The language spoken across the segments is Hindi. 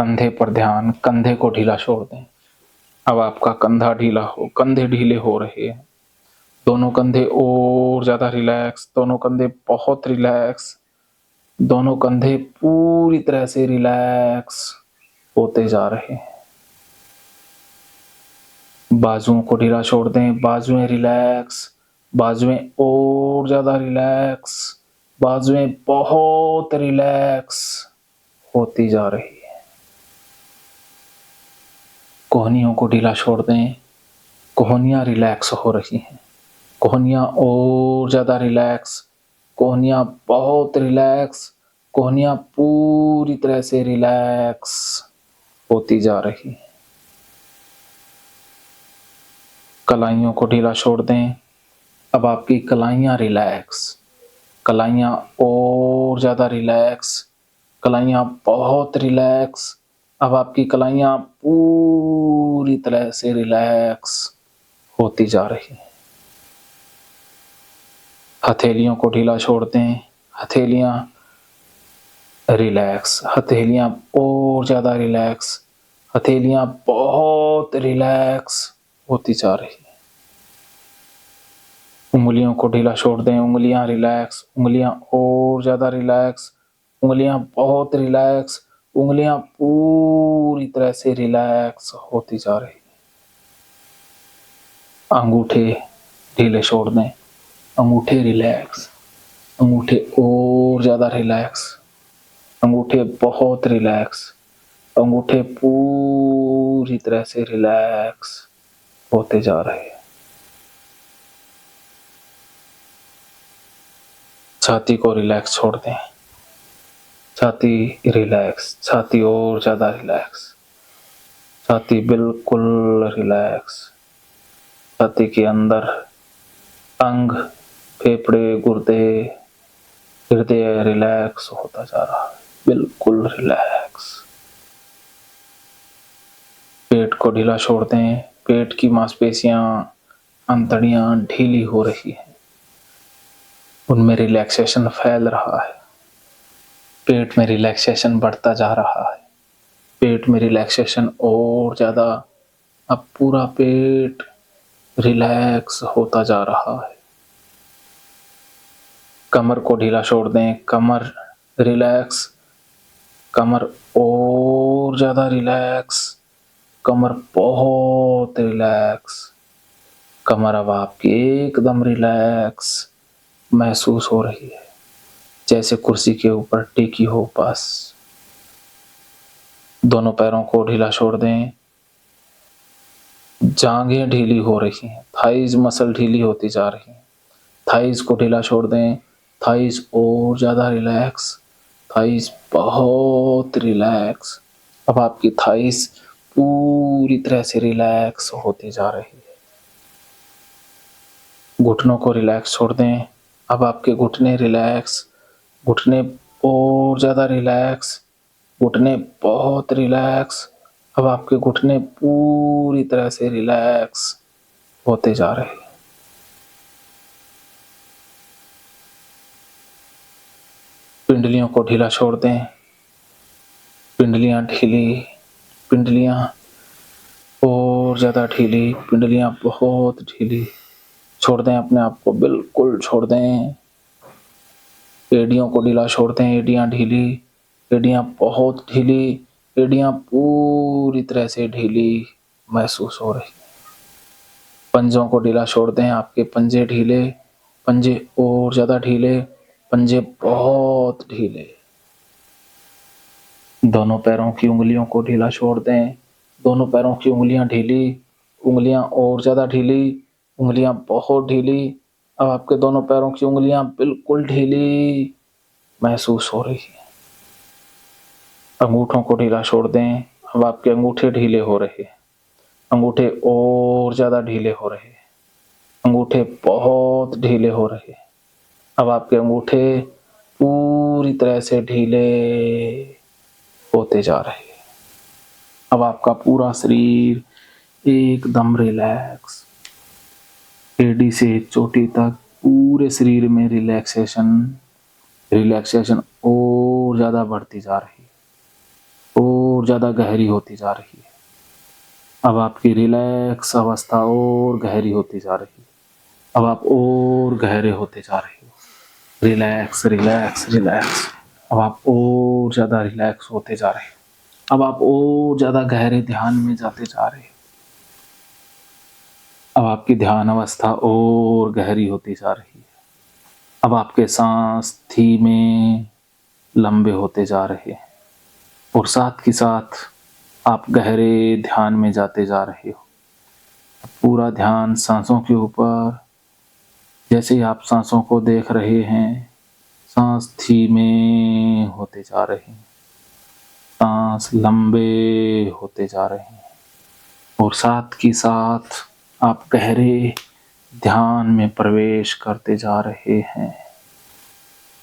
कंधे पर ध्यान, कंधे को ढीला छोड़ दें। अब आपका कंधा ढीला हो, कंधे ढीले हो रहे हैं। दोनों कंधे और ज़्यादा रिलैक्स, दोनों कंधे बहुत रिलैक्स, दोनों कंधे पूरी तरह से रिलैक्स होते जा रहे हैं। बाजुओं को ढीला छोड़ दें, बाजुएं रिलैक्स, बाजुएं और ज़्यादा रिलैक्स, बाजुएं बहुत रिलैक्स होती जा रही है। कोहनियों को ढीला छोड़ दें, कोहनियाँ रिलैक्स हो रही हैं। कोहनियाँ और ज़्यादा रिलैक्स, कोहनियाँ बहुत रिलैक्स, कोहनियाँ पूरी तरह से रिलैक्स होती जा रही हैं। कलाइयों को ढीला छोड़ दें। अब आपकी कलाइयाँ रिलैक्स, कलाइयाँ और ज़्यादा रिलैक्स, कलाइयाँ बहुत रिलैक्स। अब आपकी कलाइयाँ पूरी तरह से रिलैक्स होती जा रही हैं। हथेलियों को ढीला छोड़ दें, हथेलियाँ रिलैक्स, हथेलियाँ और ज़्यादा रिलैक्स, हथेलियाँ बहुत रिलैक्स होती जा रही हैं। उंगलियों को ढीला छोड़ दें, उंगलियां रिलैक्स, उंगलियां और ज़्यादा रिलैक्स, उंगलियां बहुत रिलैक्स, उंगलियां पूरी तरह से रिलैक्स होती जा रही हैं। अंगूठे ढीले छोड़ दें, अंगूठे रिलैक्स, अंगूठे और ज़्यादा रिलैक्स, अंगूठे बहुत रिलैक्स, अंगूठे पूरी तरह से रिलैक्स होते जा रहे हैं। छाती को रिलैक्स छोड़ दें, छाती रिलैक्स, छाती और ज़्यादा रिलैक्स, छाती बिल्कुल रिलैक्स, छाती के अंदर अंग, फेफड़े, गुर्दे, हृदय रिलैक्स होता जा रहा है, बिल्कुल रिलैक्स। पेट को ढीला छोड़ दें, पेट की मांसपेशियां, अंतड़ियां ढीली हो रही हैं, उनमें रिलैक्सेशन फैल रहा है, पेट में रिलैक्सेशन बढ़ता जा रहा है, पेट में रिलैक्सेशन और ज़्यादा, अब पूरा पेट रिलैक्स होता जा रहा है। कमर को ढीला छोड़ दें, कमर रिलैक्स, कमर और ज़्यादा रिलैक्स, कमर बहुत रिलैक्स, कमर अब आपकी एकदम रिलैक्स महसूस हो रही है, जैसे कुर्सी के ऊपर टिकी हो बस। दोनों पैरों को ढीला छोड़ दें, जांघें ढीली हो रही हैं, थाइज मसल ढीली होती जा रही हैं, थाइज को ढीला छोड़ दें, थाइज और ज़्यादा रिलैक्स, थाइज बहुत रिलैक्स, अब आपकी थाइज पूरी तरह से रिलैक्स होती जा रही है। घुटनों को रिलैक्स छोड़ दें, अब आपके घुटने रिलैक्स, घुटने और ज़्यादा रिलैक्स, घुटने बहुत रिलैक्स, अब आपके घुटने पूरी तरह से रिलैक्स होते जा रहे हैं। पिंडलियों को ढीला छोड़ दें, पिंडलियां ढीली, पिंडलियां और ज़्यादा ढीली, पिंडलियां बहुत ढीली, छोड़ दें अपने आप को, बिल्कुल छोड़ दें। एड़ियों को ढीला छोड़ दें, एड़ियां ढीली, एड़ियां बहुत ढीली, एड़ियां पूरी तरह से ढीली महसूस हो रही। पंजों को ढीला छोड़ दें, आपके पंजे ढीले, पंजे और ज़्यादा ढीले, पंजे बहुत ढीले। दोनों पैरों की उंगलियों को ढीला छोड़ दें, दोनों पैरों की उंगलियां ढीली, उंगलियां और ज़्यादा ढीली, उंगलियां बहुत ढीली, अब आपके दोनों पैरों की उंगलियां बिल्कुल ढीली महसूस हो रही है। अंगूठों को ढीला छोड़ दें, अब आपके अंगूठे ढीले हो रहे हैं, अंगूठे और ज़्यादा ढीले हो रहे हैं, अंगूठे बहुत ढीले हो रहे हैं, अब आपके अंगूठे पूरी तरह से ढीले होते जा रहे हैं। अब आपका पूरा शरीर एकदम रिलैक्स, एड़ी से चोटी तक पूरे शरीर में रिलैक्सेशन और ज़्यादा बढ़ती जा रही है, और और ज़्यादा गहरी होती जा रही है। अब आपकी रिलैक्स अवस्था और गहरी होती जा रही है। अब आप और गहरे होते जा रहे हो। Relax relax relax. अब आप और ज़्यादा रिलैक्स होते जा रहे हो। अब आप और ज़्यादा गहरे ध्यान में जाते जा रहे हो। अब आपकी ध्यान अवस्था और गहरी होती जा रही है। अब आपके सांस धीमे लंबे होते जा रहे हैं और साथ ही साथ आप गहरे ध्यान में जाते जा रहे हो। पूरा ध्यान सांसों के ऊपर। जैसे ही आप सांसों को देख रहे हैं, सांस धीमे होते जा रहे हैं, सांस लंबे होते जा रहे हैं और साथ ही साथ आप गहरे ध्यान में प्रवेश करते जा रहे हैं।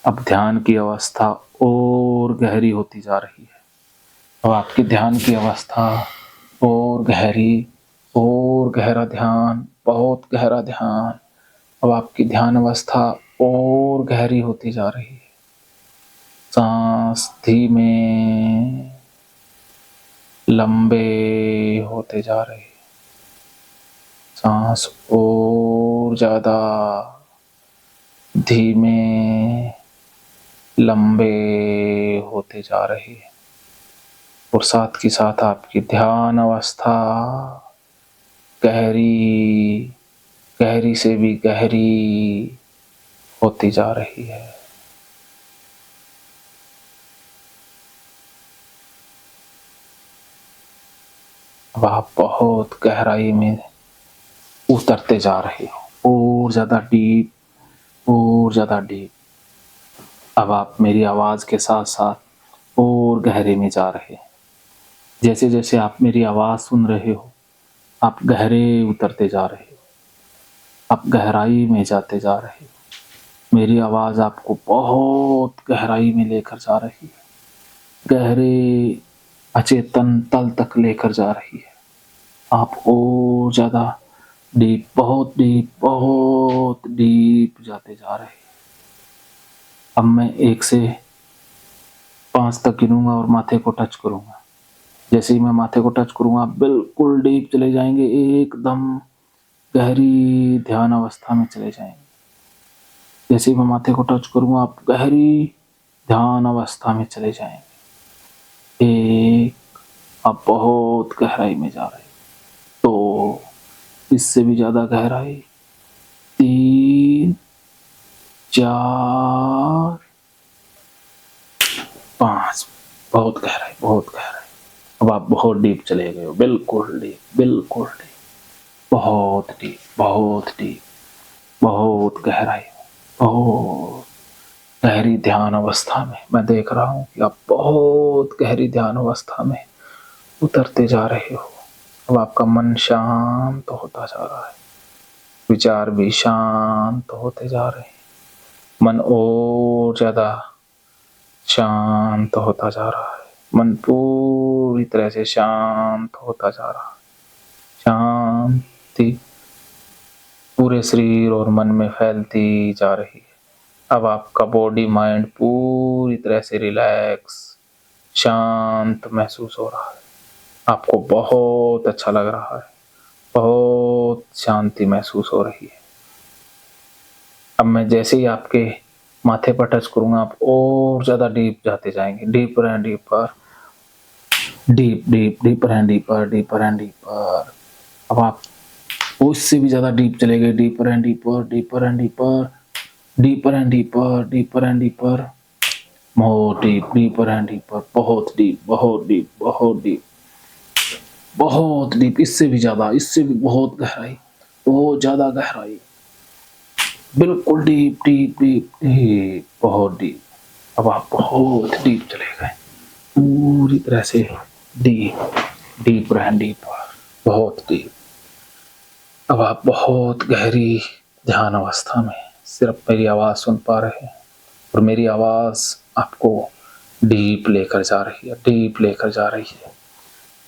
अब ध्यान की अवस्था और गहरी होती जा रही है। अब आपकी ध्यान की अवस्था और गहरी, और गहरा ध्यान, बहुत गहरा ध्यान। अब आपकी ध्यान अवस्था और गहरी होती जा रही है। सांस धीमे लंबे होते जा रहे हैं। सांस और ज़्यादा धीमे लंबे होते जा रहे हैं और साथ ही साथ आपकी ध्यान अवस्था गहरी, गहरी से भी गहरी होती जा रही है। अब आप बहुत गहराई में उतरते जा रहे हो और ज़्यादा डीप, और ज़्यादा डीप। अब आप मेरी आवाज़ के साथ साथ और गहरे में जा रहे हैं। जैसे जैसे आप मेरी आवाज़ सुन रहे हो, आप गहरे उतरते जा रहे हो, आप गहराई में जाते जा रहे हो। मेरी आवाज़ आपको बहुत गहराई में लेकर जा रही है, गहरे अचेतन तल तक लेकर जा रही है। आप और ज़्यादा डीप, बहुत डीप जाते जा रहे हैं। अब मैं 1 से 5 तक गिनूंगा और माथे को टच करूंगा। जैसे ही मैं माथे को टच करूंगा, आप बिल्कुल डीप चले जाएंगे, एकदम गहरी ध्यान अवस्था में चले जाएंगे। जैसे ही मैं माथे को टच करूंगा, आप गहरी ध्यान अवस्था में चले जाएंगे। 1, आप बहुत गहराई में जा रहे हैं। 2, इससे भी ज़्यादा गहराई। 3, 4, 5, बहुत गहराई, बहुत गहराई। अब आप बहुत डीप चले गए हो, बिल्कुल डीप, बिल्कुल डीप, बहुत डीप, बहुत डीप, बहुत गहराई, बहुत गहरी ध्यान अवस्था में। मैं देख रहा हूँ कि आप बहुत गहरी ध्यान अवस्था में उतरते जा रहे हो। अब आपका मन शांत होता जा रहा है, विचार भी शांत होते जा रहे हैं। मन और ज़्यादा शांत होता जा रहा है। मन पूरी तरह से शांत होता जा रहा है। शांति पूरे शरीर और मन में फैलती जा रही है। अब आपका बॉडी माइंड पूरी तरह से रिलैक्स, शांत महसूस हो रहा है। आपको बहुत अच्छा लग रहा है, बहुत शांति महसूस हो रही है। अब मैं जैसे ही आपके माथे पर टच करूंगा, आप और ज़्यादा डीप जाते जाएंगे, deeper and deeper, deep deep deeper and deeper, deeper and deeper. अब आप उससे भी ज़्यादा डीप चले गए, deeper and deeper, deeper and deeper, deeper and deeper, deeper and deeper, more deep, deeper and deeper, बहुत डीप, बहुत डीप, बहुत डीप, बहुत डीप, इससे भी ज़्यादा, इससे भी बहुत गहराई, बहुत ज़्यादा गहराई, बिल्कुल डीप डीप डीप डीप, बहुत डीप। अब आप बहुत डीप चले गए, पूरी तरह से डीप, डीपर एंड डीपर, बहुत डीप। अब आप बहुत गहरी ध्यान अवस्था में सिर्फ मेरी आवाज़ सुन पा रहे हैं और मेरी आवाज़ आपको डीप लेकर जा रही है, डीप लेकर जा रही है।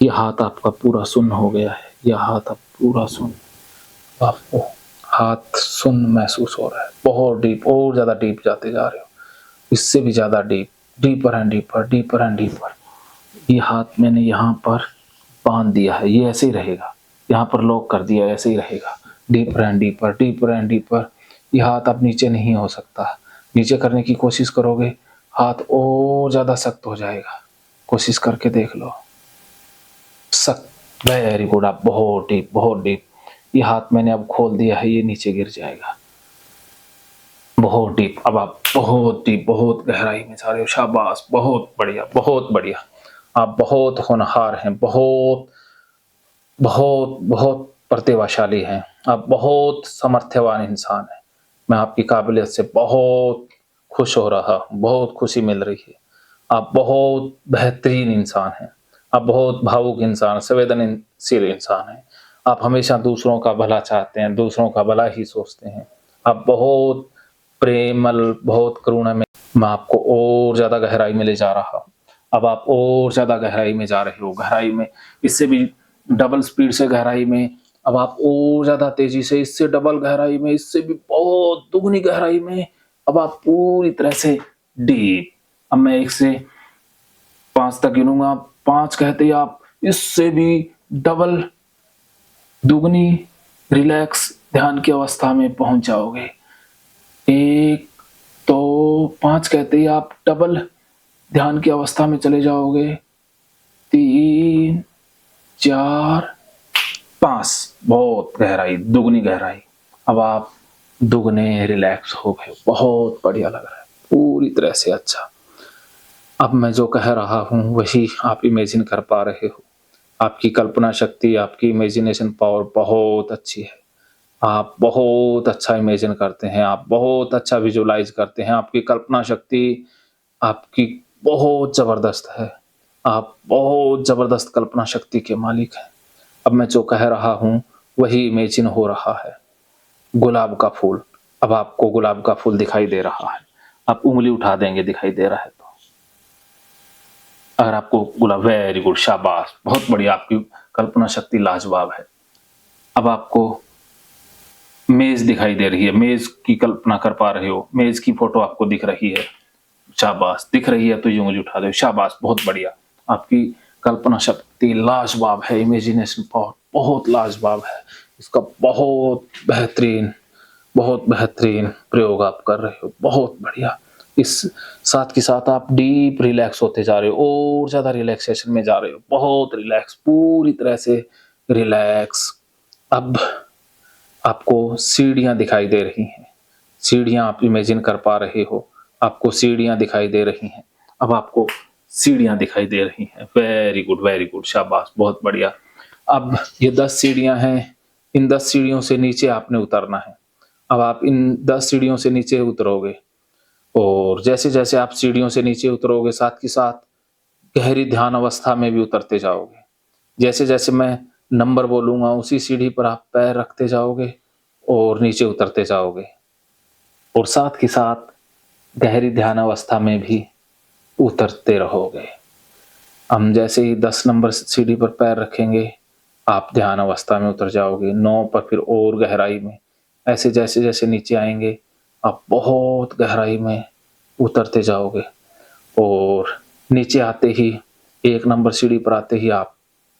यह हाथ आपका पूरा सुन्न हो गया है, यह हाथ आप पूरा सुन्न, आपको हाथ सुन्न महसूस हो रहा है, बहुत डीप, और ज़्यादा डीप जाते जा रहे हो, इससे भी ज़्यादा deep, deeper and deeper, deeper and deeper, ये हाथ मैंने यहाँ पर बांध दिया है, ये ऐसे ही रहेगा। यहाँ पर लॉक कर दिया, ऐसे ही रहेगा। Deeper and deeper, deeper and deeper. ये हाथ अब नीचे नहीं हो सकता। नीचे करने की कोशिश करोगे, हाथ और ज़्यादा सख्त हो जाएगा। कोशिश करके देख लो। सख्त, वेरी गुड। आप बहुत डीप, बहुत डीप। ये हाथ मैंने अब खोल दिया है, ये नीचे गिर जाएगा। बहुत डीप। अब आप बहुत डीप, बहुत गहराई में जा रहे हो। शाबाश, बहुत बढ़िया, बहुत बढ़िया। आप बहुत होनहार हैं, बहुत बहुत बहुत प्रतिभाशाली हैं। आप बहुत सामर्थ्यवान इंसान हैं। मैं आपकी काबिलियत से बहुत खुश हो रहा हूँ, बहुत खुशी मिल रही है। आप बहुत बेहतरीन इंसान हैं। आप बहुत भावुक इंसान, संवेदनशील इंसान हैं। आप हमेशा दूसरों का भला चाहते हैं, दूसरों का भला ही सोचते हैं। आप बहुत प्रेमल, बहुत करुणा में। मैं आपको और ज़्यादा गहराई में ले जा रहा हूँ। अब आप और ज़्यादा गहराई में जा रहे हो, गहराई में, इससे भी डबल स्पीड से गहराई में। अब आप और ज़्यादा तेज़ी से, इससे डबल गहराई में, इससे भी बहुत दुगनी गहराई में। अब आप पूरी तरह से डीप। अब मैं 1 से 5 तक गिनूँगा। 5 कहते ही आप इससे भी डबल, दुगनी रिलैक्स ध्यान की अवस्था में पहुँच जाओगे। 1, 2, 5 कहते ही आप डबल ध्यान की अवस्था में चले जाओगे। 3, 4, 5, बहुत गहराई, दुगनी गहराई। अब आप दुगने रिलैक्स हो गए। बहुत बढ़िया लग रहा है, पूरी तरह से अच्छा। अब मैं जो कह रहा हूँ वही आप इमेजिन कर पा रहे हो। आपकी कल्पना शक्ति, आपकी इमेजिनेशन पावर बहुत अच्छी है। आप बहुत अच्छा इमेजिन करते हैं, आप बहुत अच्छा विजुअलाइज़ करते हैं। आपकी कल्पना शक्ति आपकी बहुत ज़बरदस्त है। आप बहुत ज़बरदस्त कल्पना शक्ति के मालिक हैं। अब मैं जो कह रहा हूँ वही इमेजिन हो रहा है। गुलाब का फूल। अब आपको गुलाब का फूल दिखाई दे रहा है। आप उँगली उठा देंगे, दिखाई दे रहा है तो। अगर आपको गुलाब, वेरी गुड, शाबाश, बहुत बढ़िया। आपकी कल्पना शक्ति लाजवाब है। अब आपको मेज़ दिखाई दे रही है, मेज़ की कल्पना कर पा रहे हो, मेज़ की फ़ोटो आपको दिख रही है। शाबाश, दिख रही है तो ये उँगली उठा दो। शाबाश, बहुत बढ़िया। आपकी कल्पना शक्ति लाजवाब है, इमेजिनेशन पावर बहुत लाजवाब है। इसका बहुत बेहतरीन प्रयोग आप कर रहे हो, बहुत बढ़िया। इस साथ के साथ आप डीप रिलैक्स होते जा रहे हो, और ज़्यादा रिलैक्सेशन में जा रहे हो, बहुत रिलैक्स, पूरी तरह से रिलैक्स। अब आपको सीढ़ियाँ दिखाई दे रही हैं। सीढ़ियाँ आप इमेजिन कर पा रहे हो। आपको सीढ़ियाँ दिखाई दे रही हैं। अब आपको सीढ़ियाँ दिखाई दे रही हैं। वेरी गुड, शाबाश, बहुत बढ़िया। अब ये 10 सीढ़ियाँ हैं। इन 10 सीढ़ियों से नीचे आपने उतरना है। अब आप इन 10 सीढ़ियों से नीचे उतरोगे, और जैसे-जैसे आप सीढ़ियों से नीचे उतरोगे, साथ के साथ गहरी ध्यान अवस्था में भी उतरते जाओगे। जैसे-जैसे मैं नंबर बोलूँगा, उसी सीढ़ी पर आप पैर रखते जाओगे और नीचे उतरते जाओगे, और साथ के साथ गहरी ध्यान अवस्था में भी उतरते रहोगे। हम जैसे ही 10 नंबर सीढ़ी पर पैर रखेंगे, आप ध्यान अवस्था में उतर जाओगे। 9 पर फिर और गहराई में। ऐसे जैसे-जैसे नीचे आएँगे, आप बहुत गहराई में उतरते जाओगे, और नीचे आते ही, 1 नंबर सीढ़ी पर आते ही आप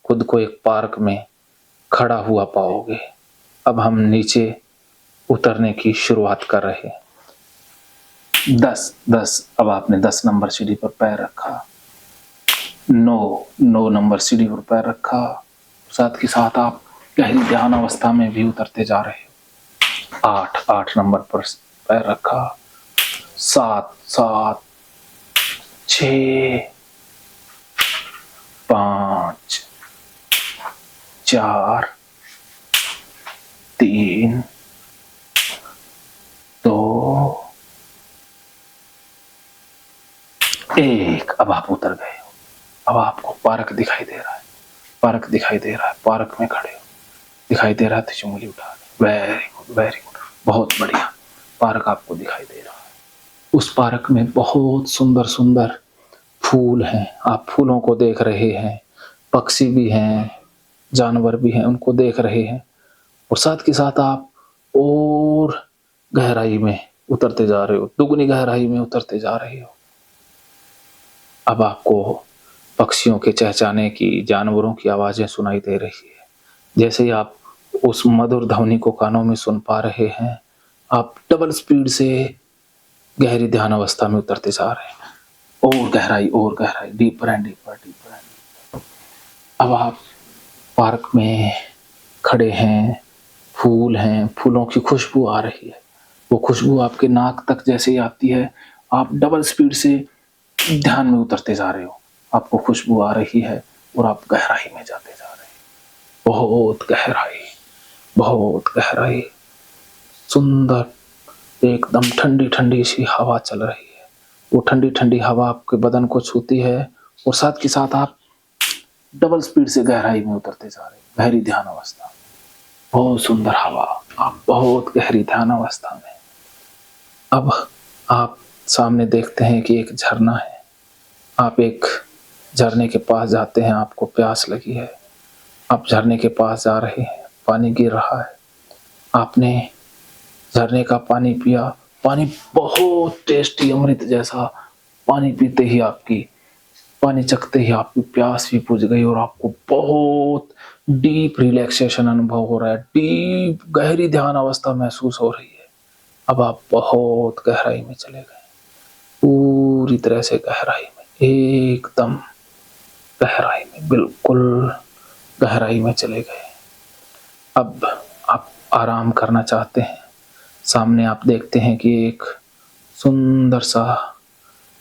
खुद को एक पार्क में खड़ा हुआ पाओगे। अब हम नीचे उतरने की शुरुआत कर रहे हैं। 10, अब आपने 10 नंबर सीढ़ी पर पैर रखा। 9 नंबर सीढ़ी पर पैर रखा। साथ के साथ आप गहरी ध्यान अवस्था में भी उतरते जा रहे हो। 8 नंबर पर पैर रखा। 7, 6, 5, 4, 3, 2, 1। अब आप उतर गए हो। अब आपको पार्क दिखाई दे रहा है। पार्क दिखाई दे रहा है। पार्क में खड़े हो, दिखाई दे रहा है तो उँगली उठा दो। वेरी गुड, बहुत बढ़िया। पार्क आपको दिखाई दे रहा है। उस पार्क में बहुत सुंदर-सुंदर फूल हैं। आप फूलों को देख रहे हैं। पक्षी भी हैं, जानवर भी हैं, उनको देख रहे हैं, और साथ के साथ आप और गहराई में उतरते जा रहे हो, दुगनी गहराई में उतरते जा रहे हो। अब आपको पक्षियों के चहचहाने की, जानवरों की आवाज़ें सुनाई दे रही है। जैसे ही आप उस मधुर ध्वनि को कानों में सुन पा रहे हैं, आप डबल स्पीड से गहरी ध्यान अवस्था में उतरते जा रहे हैं। और गहराई, deeper and deeper, deeper and deeper. अब आप पार्क में खड़े हैं, फूल हैं, फूलों की खुशबू आ रही है। वो खुशबू आपके नाक तक जैसे ही आती है, आप डबल स्पीड से ध्यान में उतरते जा रहे हो। आपको खुशबू आ रही है और आप गहराई में जाते जा रहे हैं। बहुत गहराई, बहुत गहराई। सुंदर एकदम ठंडी ठंडी सी हवा चल रही है। वो ठंडी ठंडी हवा आपके बदन को छूती है और साथ के साथ आप डबल स्पीड से गहराई में उतरते जा रहे हैं, गहरी ध्यान अवस्था में। बहुत सुंदर हवा, आप बहुत गहरी ध्यान अवस्था में। अब आप सामने देखते हैं कि एक झरना है। आप एक झरने के पास जाते हैं, आपको प्यास लगी है। आप झरने के पास जा रहे हैं, पानी गिर रहा है। आपने झरने का पानी पिया, पानी बहुत टेस्टी, अमृत जैसा। पानी पीते ही पानी चखते ही आपकी प्यास भी बुझ गई और आपको बहुत डीप रिलैक्सेशन अनुभव हो रहा है, डीप गहरी ध्यान अवस्था महसूस हो रही है। अब आप बहुत गहराई में चले गए, पूरी तरह से गहराई में, एकदम गहराई में, बिल्कुल गहराई में चले गए। अब आप आराम करना चाहते हैं। सामने आप देखते हैं कि एक सुंदर सा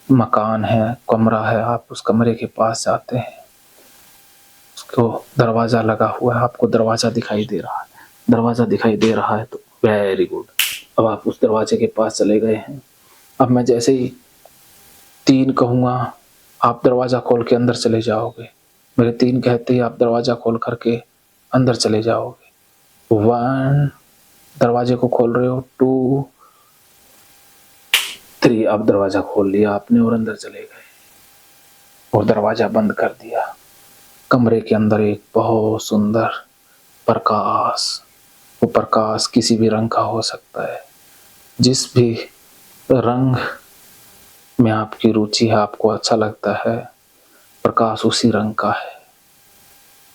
मकान है, कमरा है। आप उस कमरे के पास जाते हैं, उसको दरवाजा लगा हुआ है, आपको दरवाजा दिखाई दे रहा है। दरवाजा दिखाई दे रहा है तो वेरी गुड। अब आप उस दरवाजे के पास चले गए हैं। अब मैं जैसे ही 3 कहूँगा, आप दरवाजा खोल के अंदर चले जाओगे। मेरे 3 कहते ही आप दरवाजा खोल करके अंदर चले जाओगे। 1, दरवाजे को खोल रहे हो। 2, 3, आप दरवाजा खोल लिया आपने और अंदर चले गए और दरवाजा बंद कर दिया। कमरे के अंदर एक बहुत सुंदर प्रकाश, वो प्रकाश किसी भी रंग का हो सकता है। जिस भी रंग में आपकी रुचि है, आपको अच्छा लगता है, प्रकाश उसी रंग का है।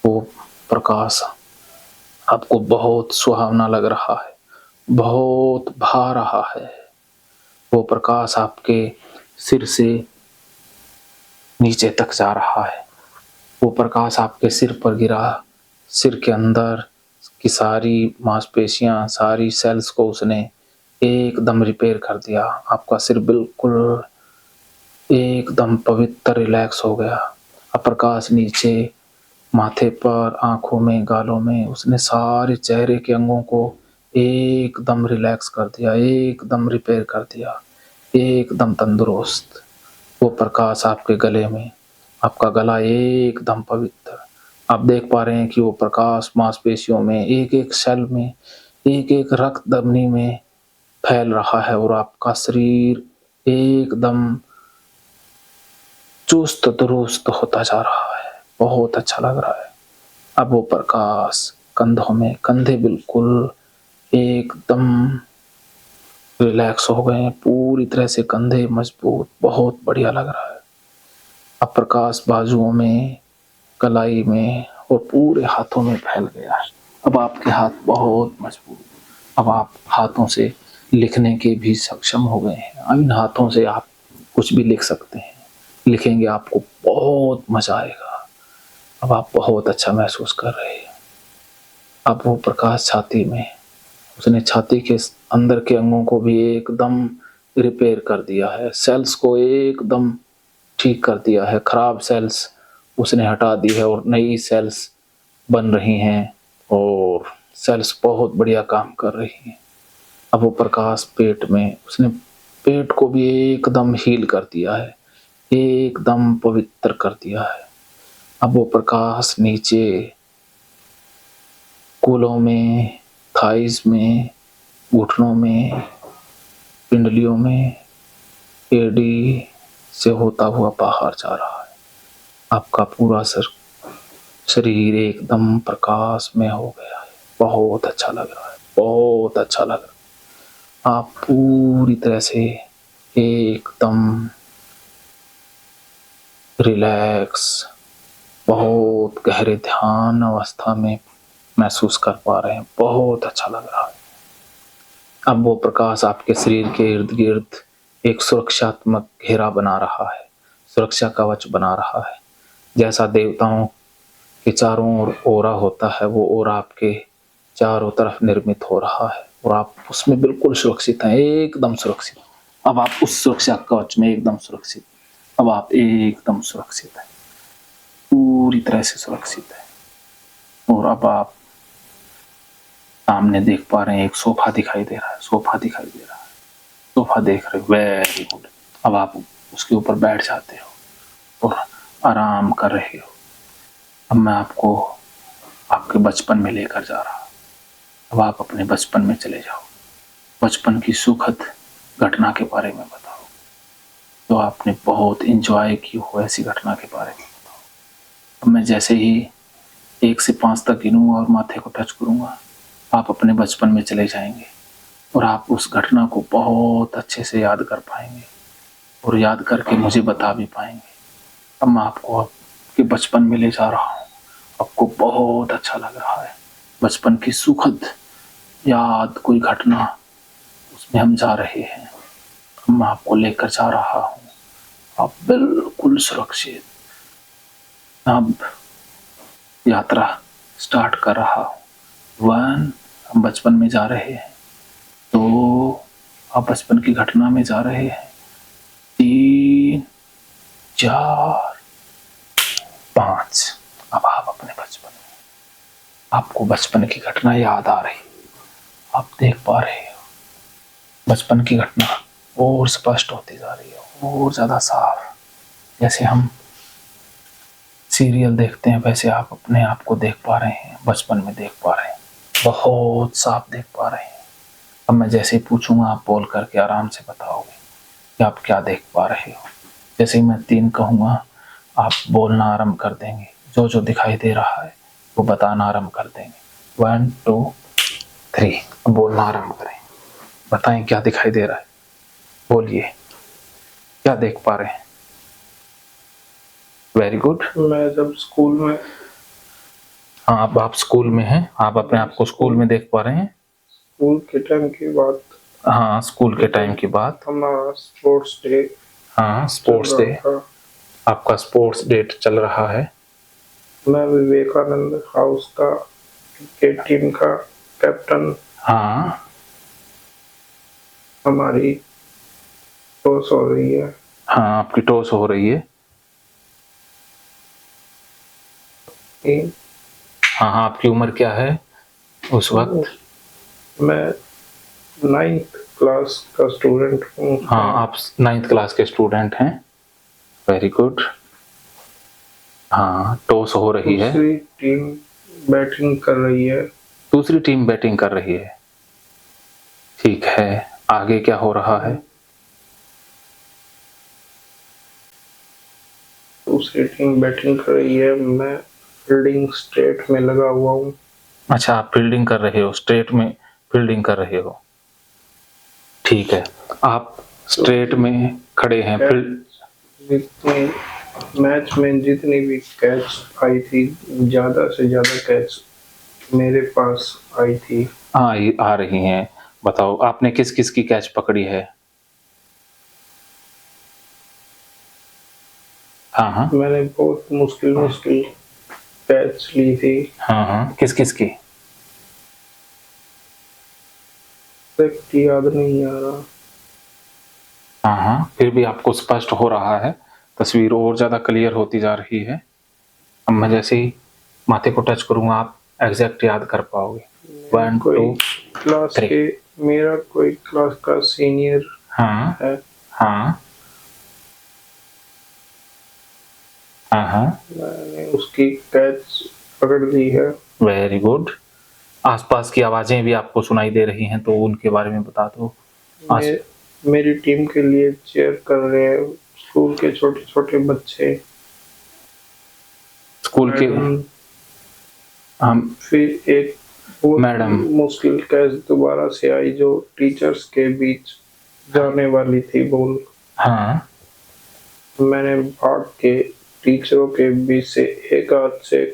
वो प्रकाश आपको बहुत सुहावना लग रहा है, बहुत भा रहा है। वो प्रकाश आपके सिर से नीचे तक जा रहा है। वो प्रकाश आपके सिर पर गिरा, सिर के अंदर की सारी मांसपेशियां, सारी सेल्स को उसने एकदम रिपेयर कर दिया। आपका सिर बिल्कुल एकदम पवित्र रिलैक्स हो गया। अब प्रकाश नीचे माथे पर, आंखों में, गालों में, उसने सारे चेहरे के अंगों को एकदम रिलैक्स कर दिया, एकदम रिपेयर कर दिया, एकदम तंदुरुस्त। वो प्रकाश आपके गले में, आपका गला एकदम पवित्र। आप देख पा रहे हैं कि वो प्रकाश मांसपेशियों में, एक एक सेल में, एक एक रक्त धमनी में फैल रहा है और आपका शरीर एकदम चुस्त दुरुस्त होता जा रहा है। बहुत अच्छा लग रहा है। अब वो प्रकाश कंधों में, कंधे बिल्कुल एकदम रिलैक्स हो गए हैं, पूरी तरह से कंधे मजबूत, बहुत बढ़िया लग रहा है। अब प्रकाश बाजुओं में, कलाई में और पूरे हाथों में फैल गया है। अब आपके हाथ बहुत मजबूत, अब आप हाथों से लिखने के भी सक्षम हो गए हैं। अब इन हाथों से आप कुछ भी लिख सकते हैं, लिखेंगे, आपको बहुत मजा आएगा। अब आप बहुत अच्छा महसूस कर रहे हैं। अब वो प्रकाश छाती में, उसने छाती के अंदर के अंगों को भी एकदम रिपेयर कर दिया है, सेल्स को एकदम ठीक कर दिया है। खराब सेल्स उसने हटा दी है और नई सेल्स बन रही हैं और सेल्स बहुत बढ़िया काम कर रही हैं। अब वो प्रकाश पेट में, उसने पेट को भी एकदम हील कर दिया है, एकदम पवित्र कर दिया है। अब वो प्रकाश नीचे कूल्हों में, थाइस में, घुटनों में, पिंडलियों में, एडी से होता हुआ बाहर जा रहा है। आपका पूरा शरीर एकदम प्रकाश में हो गया है। बहुत अच्छा लग रहा है, बहुत अच्छा लग रहा है। आप पूरी तरह से एकदम रिलैक्स, बहुत गहरे ध्यान अवस्था में महसूस कर पा रहे हैं। बहुत अच्छा लग रहा है। अब वो प्रकाश आपके शरीर के इर्द गिर्द एक सुरक्षात्मक घेरा बना रहा है, सुरक्षा कवच बना रहा है। जैसा देवताओं के चारों ओर ओरा होता है, वो ओरा आपके चारों तरफ निर्मित हो रहा है और आप उसमें बिल्कुल सुरक्षित हैं, एकदम सुरक्षित। अब आप उस सुरक्षा कवच में एकदम सुरक्षित। अब आप एकदम सुरक्षित हैं, पूरी तरह से सुरक्षित हैं। और अब आप सामने देख पा रहे हैं, एक सोफा दिखाई दे रहा है, सोफा दिखाई दे रहा है, सोफा देख रहे हो, वेरी गुड। अब आप उसके ऊपर बैठ जाते हो और आराम कर रहे हो। अब मैं आपको आपके बचपन में लेकर जा रहा हूं। अब आप अपने बचपन में चले जाओ, बचपन की सुखद घटना के बारे में बताओ, तो आपने बहुत एंजॉय की हो, ऐसी घटना के बारे में बताओ। अब मैं जैसे ही 1 से 5 तक गिनूंगा और माथे को टच करूंगा, आप अपने बचपन में चले जाएंगे और आप उस घटना को बहुत अच्छे से याद कर पाएंगे और याद करके मुझे बता भी पाएंगे। अब मैं आपको आपके बचपन में ले जा रहा हूँ। आपको बहुत अच्छा लग रहा है, बचपन की सुखद याद, कोई घटना, उसमें हम जा रहे हैं। अब मैं आपको लेकर जा रहा हूँ, आप बिल्कुल सुरक्षित। अब यात्रा स्टार्ट कर रहा हूँ। 1, हम बचपन में जा रहे हैं। 2, आप बचपन की घटना में जा रहे हैं। 3, 4, 5, अब आप अपने बचपन में, आपको बचपन की घटना याद आ रही, आप देख पा रहे हो बचपन की घटना और स्पष्ट होती जा रही है और ज्यादा साफ। जैसे हम सीरियल देखते हैं वैसे आप अपने आप को देख पा रहे हैं, बचपन में देख पा रहे हैं, बहुत साफ देख पा रहे हैं। अब मैं जैसे ही पूछूंगा, आप बोल करके आराम से बताओगे कि आप क्या देख पा रहे हो। जैसे ही मैं 3 कहूँगा, आप बोलना आरंभ कर देंगे, जो जो दिखाई दे रहा है वो बताना आरंभ कर देंगे। 1, 2, 3, अब बोलना आरंभ करें, बताएं क्या दिखाई दे रहा है, बोलिए क्या देख पा रहे हैं। Very good. मैं जब स्कूल में, हाँ, अब आप स्कूल में हैं, आप अपने आप को स्कूल में देख पा रहे हैं। स्कूल के टाइम की बात, हाँ, स्कूल के टाइम की बात। हमारा स्पोर्ट्स डे हाँ, चल स्पोर्ट्स डे, रहा था। आपका स्पोर्ट्स डे चल रहा है। मैं विवेकानंद हाउस का क्रिकेट टीम का कैप्टन। हाँ, हमारी टॉस हो रही है। हाँ, आपकी टॉस हो रही है। हाँ, हाँ, आपकी उम्र क्या है उस वक्त? मैं 9th क्लास का स्टूडेंट हूँ। हाँ, आप 9th क्लास के स्टूडेंट हैं। Very good. हाँ, टॉस हो रही है। दूसरी टीम बैटिंग कर रही है। दूसरी टीम बैटिंग कर रही है, ठीक है। आगे क्या हो रहा है? दूसरी टीम बैटिंग कर रही है, मैं फील्डिंग स्ट्रेट में लगा हुआ हूँ। अच्छा, आप फील्डिंग कर रहे हो, स्ट्रेट में फील्डिंग कर रहे हो, ठीक है। आप स्ट्रेट में खड़े हैं। जितनी मैच में जितनी भी कैच आई थी, ज्यादा से ज्यादा कैच मेरे पास आई थी। हाँ, ये आ रही हैं। बताओ आपने किस किस की कैच पकड़ी है? हाँ, हाँ, मैंने बहुत मुश्किल मुश्किल कैच ली थी। हाँ, हाँ, किस किस की? याद नहीं आ रहा। हाँ, हाँ, फिर भी आपको स्पष्ट हो रहा है, तस्वीर और ज्यादा क्लियर होती जा रही है। अब मैं जैसे ही माथे को टच करूंगा, आप एग्जैक्ट याद कर पाओगे। 1, 2, 3। मेरा कोई क्लास का सीनियर हाँ, है। हाँ, हाँ, हाँ, मैंने उसकी कैच पकड़ ली है। Very good. आसपास की आवाजें भी आपको सुनाई दे रही हैं, तो उनके बारे में बता दो। मेरी टीम के लिए चेयर कर रहे हैं स्कूल के छोटे छोटे बच्चे। स्कूल के हम फिर एक बहुत मैडम, मुश्किल कैच दोबारा से आई, जो टीचर्स के बीच जाने वाली थी बॉल। हाँ, मैंने भाग के टीचरों के बीच से एक हाथ से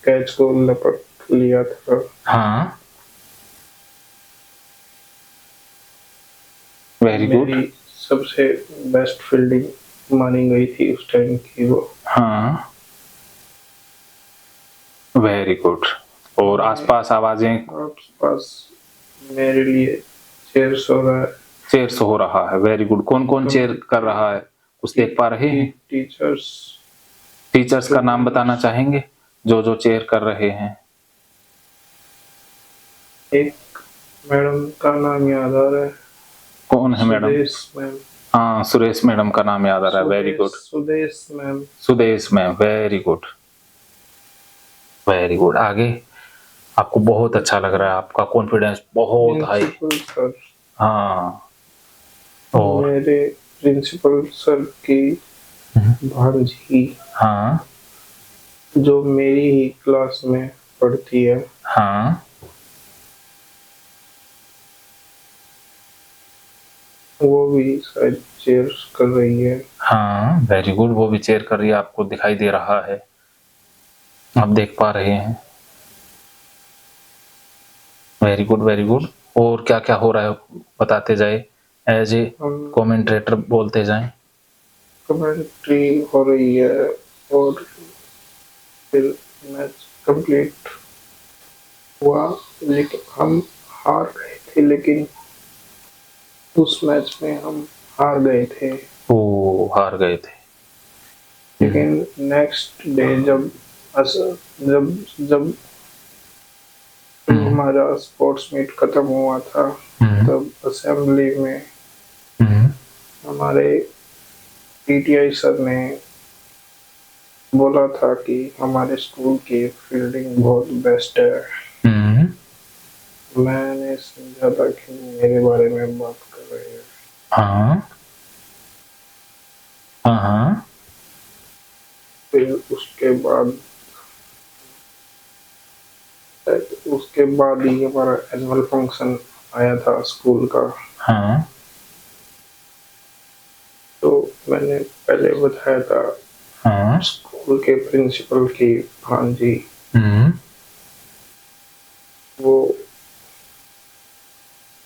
कैच को लपक लिया था। हाँ, वेरी गुड। मेरी सबसे बेस्ट फील्डिंग मानी गई थी उस टाइम की वो। हाँ, वेरी गुड। और आसपास आवाजें? आसपास मेरे लिए चेयर्स हो रहा है। चेयर्स हो रहा है, वेरी गुड। कौन कौन चेयर कर रहा है, कुछ देख पा रहे हैं? टीचर्स। टीचर्स का नाम बताना चाहेंगे जो जो चेयर कर रहे हैं? एक मैडम का नाम याद आ रहा है, कौन है मैडम? सुदेश मैम। हाँ, सुरेश मैडम का नाम याद आ रहा है, very good. Sudesh ma'am. Sudesh ma'am, very good, very good. आगे? आपको बहुत अच्छा लग रहा है, आपका कॉन्फिडेंस बहुत हाई। Principal sir. हाँ, और? मेरे प्रिंसिपल सर की भांजी, हाँ, जो मेरी ही क्लास में पढ़ती है, हाँ, वो भी शायद चेयर कर रही है। हाँ, वेरी गुड। वो भी चेयर कर रही है, आपको दिखाई दे रहा है, आप देख पा रहे हैं, वेरी गुड, वेरी गुड। और क्या क्या हो रहा है बताते जाए, एज ए हम कमेंटरेटर बोलते जाएं। कमेंट्री हो रही है और फिर मैच कंप्लीट हुआ, लेकिन हम हार गए थे। लेकिन उस मैच में हम हार गए थे। ओ, हार गए थे। लेकिन नेक्स्ट डे जब जब जब हमारा स्पोर्ट्स मीट खत्म हुआ था, तब असेंबली में हमारे पीटीआई सर ने बोला था कि हमारे स्कूल की फील्डिंग बहुत बेस्ट है। मैंने समझा था कि मेरे बारे में बात कर रहे हैं। हाँ, हाँ, हाँ, फिर उसके बाद ही हमारा एनुअल फंक्शन आया था स्कूल का। हाँ, तो मैंने पहले बताया था, हाँ, स्कूल के प्रिंसिपल की भांजी, वो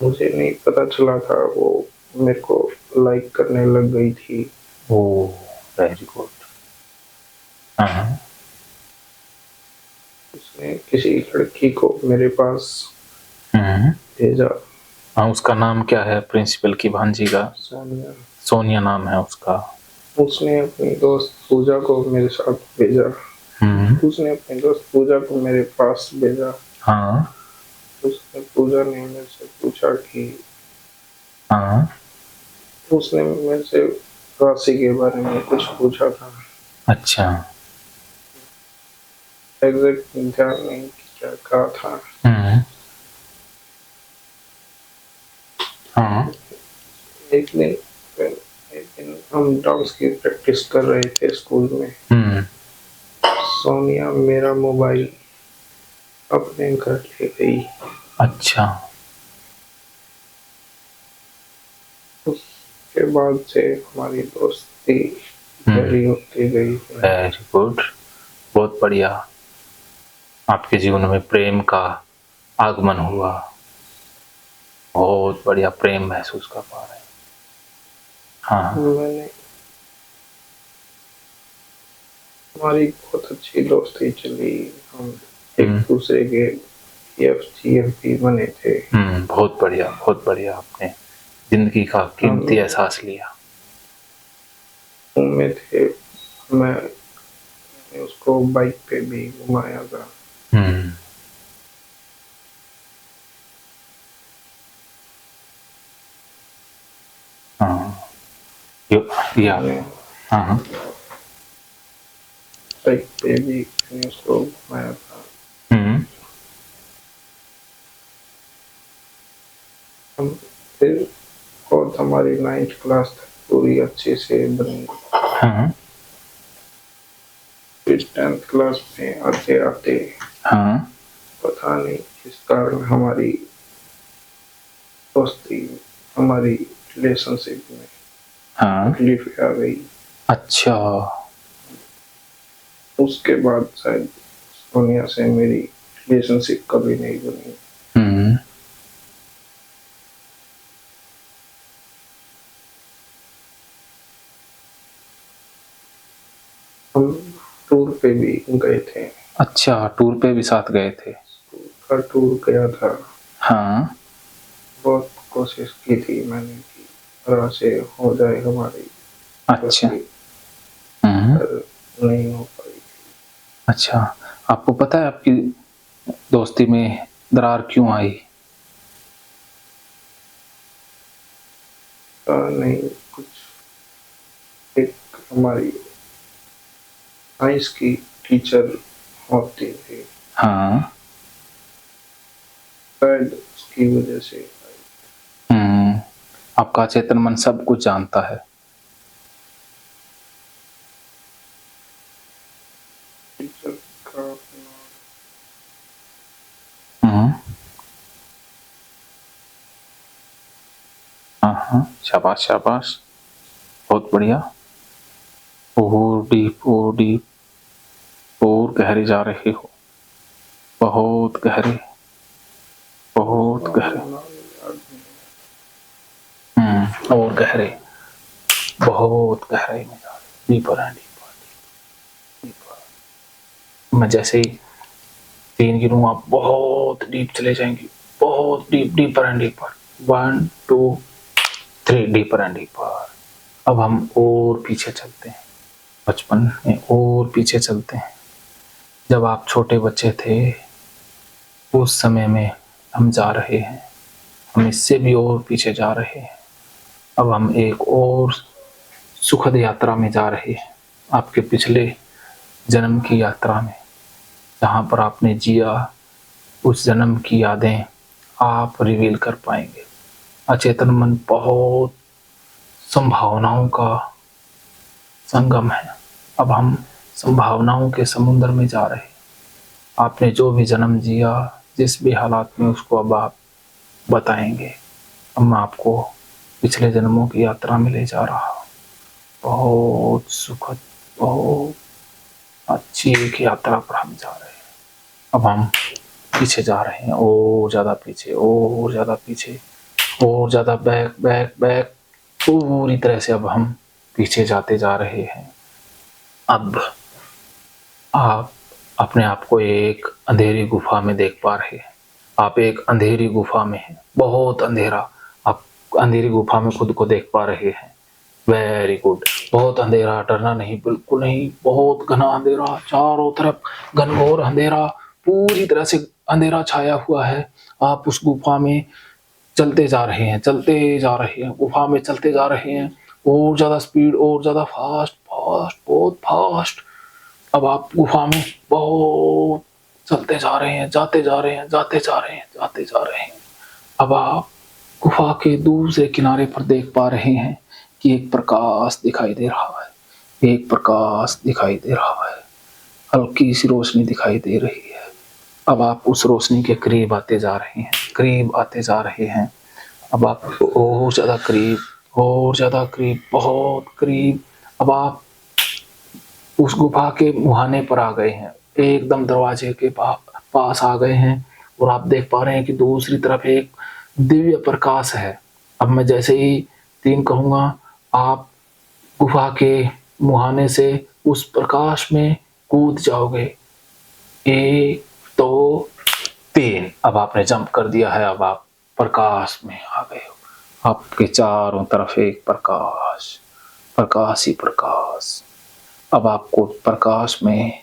मुझे नहीं पता चला था, वो मेरे को लाइक करने लग गई थी। ओ, वेरी गुड। हाँ, उसने किसी लड़की को मेरे पास भेजा। हाँ, उसका नाम क्या है प्रिंसिपल की भांजी का? सोनिया। सोनिया नाम है उसका। उसने अपनी दोस्त पूजा को मेरे साथ भेजा। उसने अपनी दोस्त पूजा को मेरे पास भेजा। हाँ, उसने पूजा ने मेरे से पूछा कि हाँ, उसने मेरे से राशि के बारे में कुछ पूछा था। अच्छा, एग्जैक्ट ध्यान नहीं कि क्या कहा था। हाँ, एक दिन हम डांस की प्रैक्टिस कर रहे थे स्कूल में। सोनिया मेरा मोबाइल अपने घर ले गई। अच्छा, उसके बाद से हमारी दोस्ती गहरी होती गई। वेरी गुड, बहुत बढ़िया। आपके जीवन में प्रेम का आगमन हुआ, बहुत बढ़िया, प्रेम महसूस कर पा रहे हैं। हाँ, मैंने हमारी बहुत अच्छी दोस्ती चली। हम एक दूसरे के जीएफ बने थे। बहुत बढ़िया, बहुत बढ़िया। आपने जिंदगी का कीमती एहसास लिया। में थे, मैं उसको बाइक पे भी घुमाया था। हाँ, या, हाँ, बाइक पे भी मैंने उसको घुमाया था। हम फिर और हमारी 9th क्लास तक पूरी अच्छे से बनी। फिर 10th क्लास में आते आते पता नहीं किस कारण हमारी दोस्ती, हमारी रिलेशनशिप में तकलीफ आ गई। अच्छा, उसके बाद शायद सोनिया से मेरी रिलेशनशिप कभी नहीं बनी। हम्म। हम टूर पे भी गए थे। अच्छा, टूर पे भी साथ गए थे? का टूर गया था। हाँ। बहुत कोशिश की थी मैंने कि तरह से हो जाए हमारी अच्छा। दोस्ती, हम्म। पर नहीं हो पाई। अच्छा, आपको पता है आपकी दोस्ती में दरार क्यों आई? नहीं कुछ, एक हमारी साइंस की टीचर होती थी, हाँ। शायद उसकी वजह से। आपका चेतन मन सब कुछ जानता है। टीचर का नाम हम्म। हाँ हाँ, शाबाश शाबाश, बहुत बढ़िया। और डीप, और डीप, और गहरे जा रहे हो, बहुत गहरे, बहुत गहरे। याद नहीं। और गहरे, बहुत गहराई में जा रहे, डीपर एंड डीपर, डीपर। मैं जैसे ही 3 गिनूंगा आप बहुत डीप चले जाएंगे, बहुत deep, deeper and deeper. 1 2 3, deeper and deeper. अब हम और पीछे चलते हैं, बचपन में और पीछे चलते हैं। जब आप छोटे बच्चे थे उस समय में हम जा रहे हैं, हम इससे भी और पीछे जा रहे हैं। अब हम एक और सुखद यात्रा में जा रहे हैं, आपके पिछले जन्म की यात्रा में, जहाँ पर आपने जिया उस जन्म की यादें आप रिवील कर पाएंगे। अचेतन मन बहुत संभावनाओं का संगम है। अब हम संभावनाओं के समुद्र में जा रहे हैं। आपने जो भी जन्म जिया, जिस भी हालात में, उसको अब आप बताएंगे। अब मैं आपको पिछले जन्मों की यात्रा में ले जा रहा हूँ। बहुत सुखद, बहुत अच्छी एक यात्रा पर हम जा रहे हैं। अब हम पीछे जा रहे हैं, और ज़्यादा पीछे, और ज़्यादा पीछे, और ज़्यादा बैक बैक बैक, पूरी तरह से अब हम पीछे जाते जा रहे हैं। अब आप अपने आप को एक अंधेरी गुफा में देख पा रहे हैं। आप एक अंधेरी गुफा में हैं, बहुत अंधेरा। आप अंधेरी गुफा में खुद को देख पा रहे हैं। वेरी गुड, बहुत अंधेरा, डरना नहीं, बिल्कुल नहीं, बहुत घना अंधेरा, चारों तरफ घनघोर अंधेरा, पूरी तरह से अंधेरा छाया हुआ है। आप उस गुफा में चलते जा रहे हैं, चलते जा रहे हैं, गुफा में चलते जा रहे हैं, और ज्यादा स्पीड, और ज्यादा फास्ट, फास्ट, बहुत फास्ट। अब आप गुफा में बहुत चलते जा रहे हैं, जाते जा रहे हैं, जाते जा रहे हैं, जाते जा रहे हैं। अब आप गुफा के दूसरे किनारे पर देख पा रहे हैं कि एक प्रकाश दिखाई दे रहा है, एक प्रकाश दिखाई दे रहा है, हल्की सी रोशनी दिखाई दे रही है। अब आप उस रोशनी के करीब आते जा रहे हैं, करीब आते जा रहे हैं। अब आप और ज्यादा करीब, और ज्यादा करीब, बहुत करीब। अब आप उस गुफा के मुहाने पर आ गए हैं, एकदम दरवाजे के पास आ गए हैं, और आप देख पा रहे हैं कि दूसरी तरफ एक दिव्य प्रकाश है। अब मैं जैसे ही 3 कहूंगा, आप गुफा के मुहाने से उस प्रकाश में कूद जाओगे। 1 2 3। अब आपने जंप कर दिया है, अब आप प्रकाश में आ गए हो। आपके चारों तरफ एक प्रकाश, प्रकाश ही प्रकाश। अब आपको प्रकाश में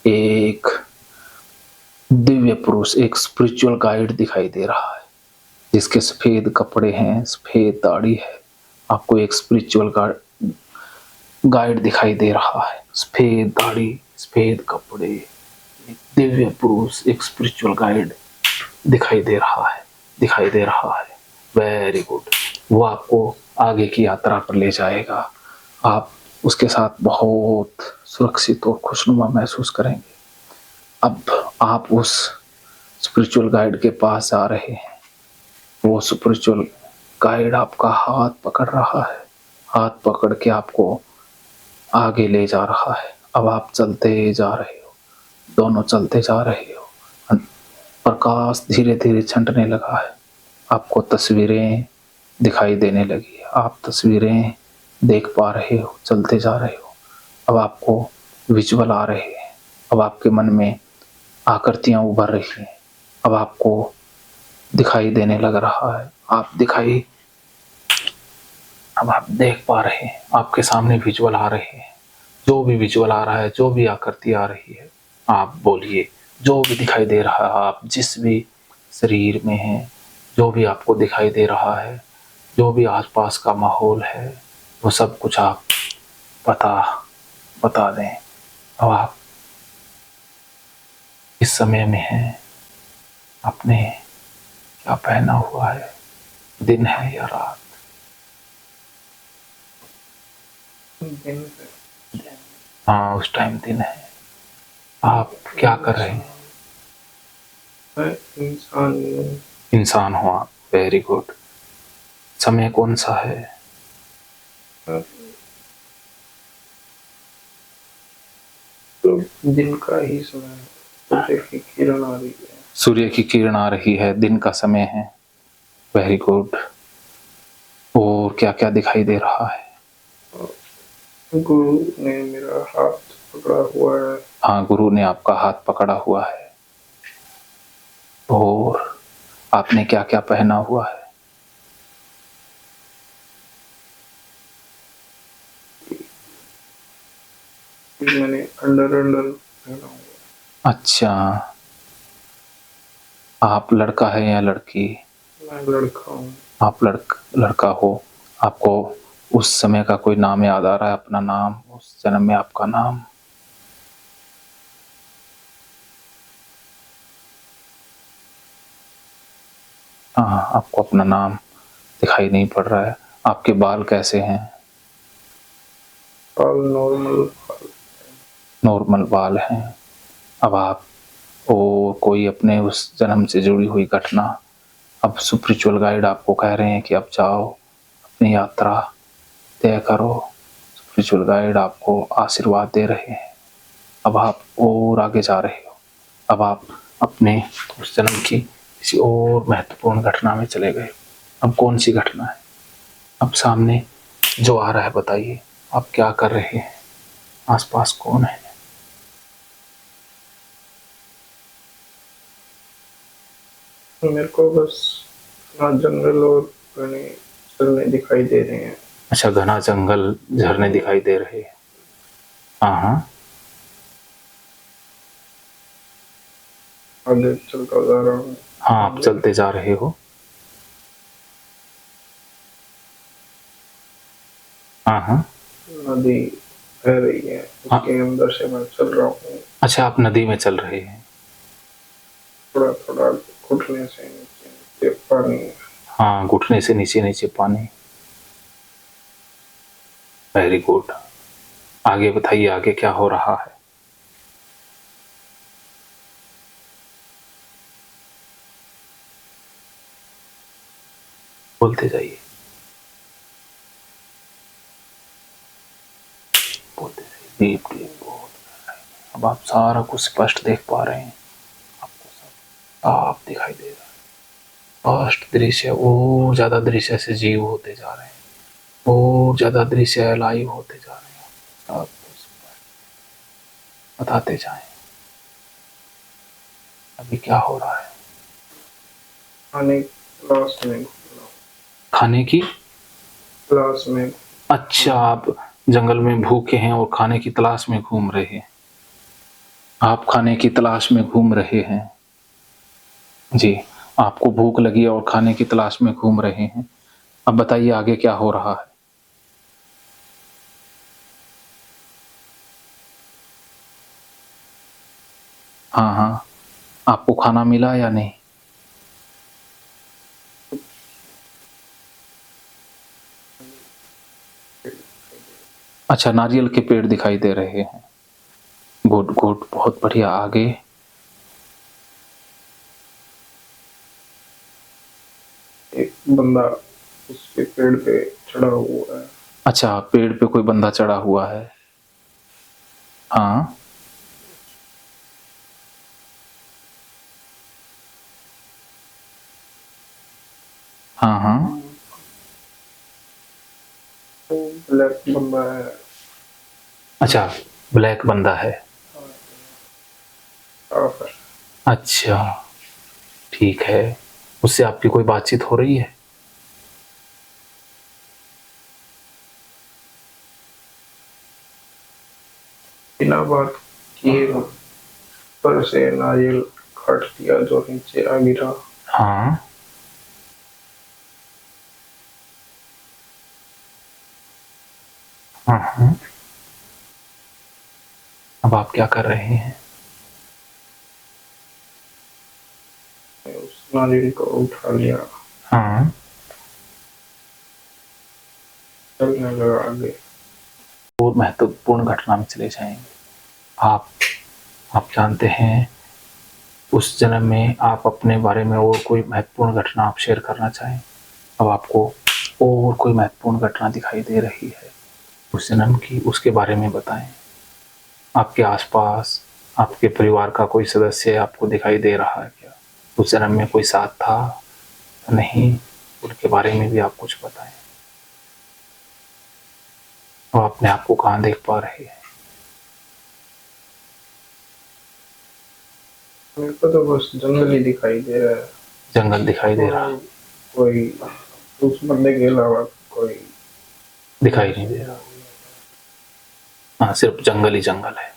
एक दिव्य पुरुष, एक स्पिरिचुअल गाइड दिखाई दे रहा है, जिसके सफेद कपड़े हैं, सफेद दाढ़ी है। आपको एक स्पिरिचुअल गाइड दिखाई दे रहा है, सफेद दाढ़ी, सफेद कपड़े, एक दिव्य पुरुष, एक स्पिरिचुअल गाइड दिखाई दे रहा है, दिखाई दे रहा है। Very good. वो आपको आगे की यात्रा पर ले जाएगा। आप उसके साथ बहुत सुरक्षित और खुशनुमा महसूस करेंगे। अब आप उस स्पिरिचुअल गाइड के पास जा रहे हैं। वो स्पिरिचुअल गाइड आपका हाथ पकड़ रहा है, हाथ पकड़ के आपको आगे ले जा रहा है, अब आप चलते जा रहे हो, दोनों चलते जा रहे हो। प्रकाश धीरे धीरे छंटने लगा है। आपको तस्वीरें दिखाई देने लगी है। आप तस्वीरें देख पा रहे हो, चलते जा रहे हो। अब आपको विजुअल आ रहे हैं। अब आपके मन में आकृतियां उभर रही हैं। अब आपको दिखाई देने लग रहा है। अब आप देख पा रहे हैं, आपके सामने विजुअल आ रहे हैं। जो भी विजुअल आ रहा है, जो भी आकृति आ रही है, आप बोलिए। जो भी दिखाई दे रहा है, आप जिस भी शरीर में हैं, जो भी आपको दिखाई दे रहा है, जो भी आसपास का माहौल है, वो सब कुछ आप बता दें। अब आप इस समय में हैं, आपने क्या पहना हुआ है, दिन है या रात? दिन हाँ, उस टाइम दिन है। आप क्या कर रहे हैं? मैं इंसान हूँ। इंसान हो आप, वेरी गुड। समय कौन सा है? तो दिन का ही समय है, सूर्य की किरण आ रही है। सूर्य की किरण आ रही है, दिन का समय है, वेरी गुड। और क्या क्या दिखाई दे रहा है? गुरु ने मेरा हाथ पकड़ा हुआ है। हाँ, गुरु ने आपका हाथ पकड़ा हुआ है। और आपने क्या क्या पहना हुआ है? मैंने अंडर पहना हुआ। अच्छा, आप लड़का है या लड़की? मैं लड़का हूँ। आप लड़का हो। आपको उस समय का कोई नाम याद आ रहा है? अपना नाम, उस जन्म में आपका नाम? हाँ, आपको अपना नाम दिखाई नहीं पड़ रहा है। आपके बाल कैसे हैं? बाल नॉर्मल बाल हैं। अब आप और कोई अपने उस जन्म से जुड़ी हुई घटना, अब स्पिरिचुअल गाइड आपको कह रहे हैं कि अब जाओ, अपनी यात्रा तय करो। स्पिरिचुअल गाइड आपको आशीर्वाद दे रहे हैं। अब आप और आगे जा रहे हो। अब आप अपने उस जन्म की किसी और महत्वपूर्ण घटना में चले गए। अब कौन सी घटना है? अब सामने जो आ रहा है बताइए। आप क्या कर रहे हैं? आसपास कौन है? मेरे को बस जंगल और घने झरने दिखाई दे रहे हैं। अच्छा, घना जंगल, झरने दिखाई दे रहे हैं। हाँ हाँ, आगे चलता जा रहा हूँ। हाँ, आप चलते जा रहे हो। हाँ हाँ, नदी बह रही है, हाँ। उसके अंदर से मैं चल रहा हूँ। अच्छा, आप नदी में चल रहे हैं। थोड़ा थोड़ा घुटने से नीचे नीचे पानी। हाँ, घुटने से नीचे नीचे पानी, वेरी गुड। आगे बताइए, आगे क्या हो रहा है? बोलते जाइए, बोलते जाइए, डीप डीप बहुत। अब आप सारा कुछ स्पष्ट देख पा रहे हैं। आपको सब आप दिखाई दे रहा है। स्पष्ट दृश्य, और ज्यादा दृश्य से जीव होते जा रहे हैं, और ज्यादा दृश्य लाइव होते जा रहे हैं। सब कुछ बताते जाएं। अभी क्या हो रहा है? खाने क्लास में खाने की क्लास में। अच्छा, आप जंगल में भूखे हैं और खाने की तलाश में घूम रहे हैं। आप खाने की तलाश में घूम रहे हैं। जी, आपको भूख लगी है और खाने की तलाश में घूम रहे हैं। अब बताइए आगे क्या हो रहा है? हाँ हाँ, आपको खाना मिला या नहीं? अच्छा, नारियल के पेड़ दिखाई दे रहे हैं। गुड गुड, बहुत बढ़िया। आगे? एक बंदा उसके पेड़ पे चढ़ा हुआ है। अच्छा, पेड़ पे कोई बंदा चढ़ा हुआ है। हाँ हाँ हाँ। वो ब्लैक बंदा है। अच्छा, ब्लैक बंदा है। साफ है। अच्छा, ठीक है। उससे आपकी कोई बातचीत हो रही है? बिना बात किए ऊपर से नारियल काट दिया जो नीचे आ गिरा। हाँ हाँ हाँ। अब आप क्या कर रहे हैं? मैं उस नारियल को उठा लिया, हाँ। चलने लगा आगे। और महत्वपूर्ण घटना में चले जाएंगे। आप आप जानते हैं, उस जन्म में आप अपने बारे में और कोई महत्वपूर्ण घटना आप शेयर करना चाहें? अब आपको और कोई महत्वपूर्ण घटना दिखाई दे रही है उस जन्म की, उसके बारे में बताएं। आपके आसपास आपके परिवार का कोई सदस्य आपको दिखाई दे रहा है क्या? उस जन्म में कोई साथ था, नहीं? उनके बारे में भी आप कुछ बताएं। और अपने आप को कहाँ देख पा रहे हैं? मेरे को तो बस जंगल ही दिखाई दे रहा है। जंगल दिखाई दे रहा है? कोई उस बंदे के अलावा कोई दिखाई नहीं दे रहा। हाँ, सिर्फ जंगल ही जंगल है।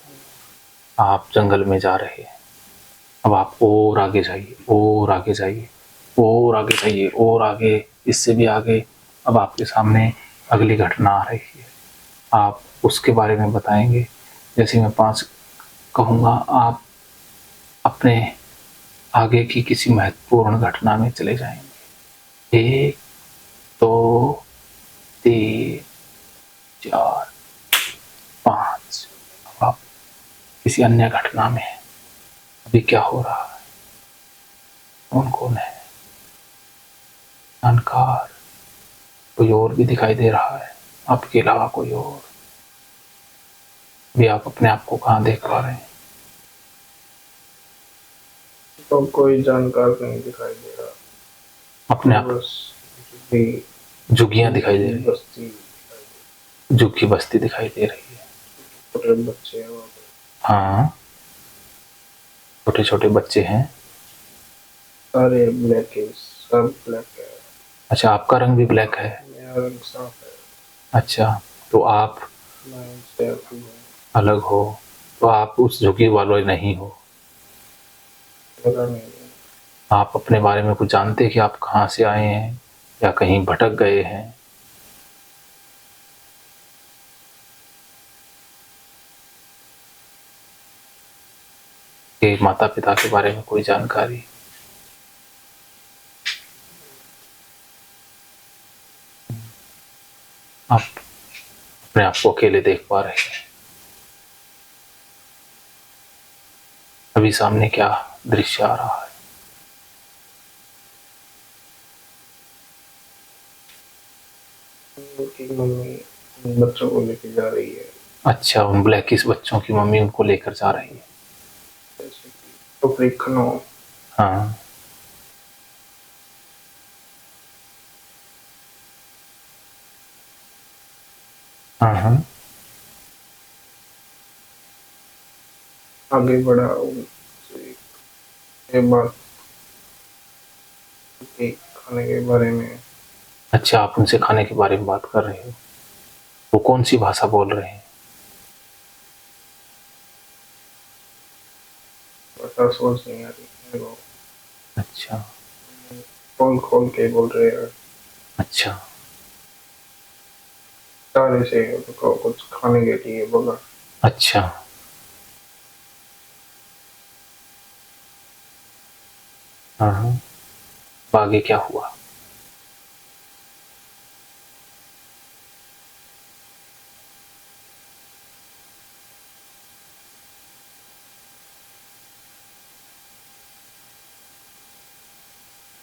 आप जंगल में जा रहे हैं। अब आप और आगे जाइए, और आगे जाइए, और आगे जाइए, और आगे, इससे भी आगे। अब आपके सामने अगली घटना आ रही है। आप उसके बारे में बताएंगे। जैसे मैं 5 कहूँगा, आप अपने आगे की किसी महत्वपूर्ण घटना में चले जाएंगे। 1 2 3 4 5। अब आप किसी अन्य घटना में हैं। अभी क्या हो रहा है? कौन कौन है? जानकार? कोई और भी दिखाई दे रहा है आपके अलावा? कोई और भी? आप अपने आप को कहाँ देख पा रहे हैं? तो कोई जानकार नहीं दिखाई दे रहा। अपने आप बस झुग्गियां दिखाई दे रही है, बस्ती, झुग्गी बस्ती दिखाई दे रही है। छोटे बच्चे हैं वहाँ पे। हाँ, छोटे छोटे बच्चे हैं। सारे ब्लैक है, सब ब्लैक है। अच्छा, आपका रंग भी ब्लैक है? मेरा रंग साफ है। अच्छा, तो आप मैं इनसे अलग हूँ। अलग हो, तो आप उस झुग्गी वाले नहीं हो। मेरा नहीं है। आप अपने बारे में कुछ जानते हैं कि आप कहाँ से आए हैं या कहीं भटक गए हैं? कि माता पिता के बारे में कोई जानकारी? आप अपने आप को अकेले देख पा रहे हैं। अभी सामने क्या दृश्य आ रहा है? उनकी मम्मी बच्चों को लेके जा रही है। अच्छा, उन ब्लैकिस बच्चों की मम्मी उनको लेकर जा रही है। जैसे कि अफ्रीकन हो। हाँ हाँ हाँ। आगे बढ़ा उनसे ये बात के खाने के बारे में। अच्छा, आप उनसे खाने के बारे में बात कर रहे हो। वो कौन सी भाषा बोल रहे हैं? बता सोच नहीं आ रही मेरे को। अच्छा खोल खोल के बोल रहे हैं। अच्छा। सारे से उनको कुछ खाने के लिए बोला। अच्छा हाँ हाँ। अब आगे क्या हुआ?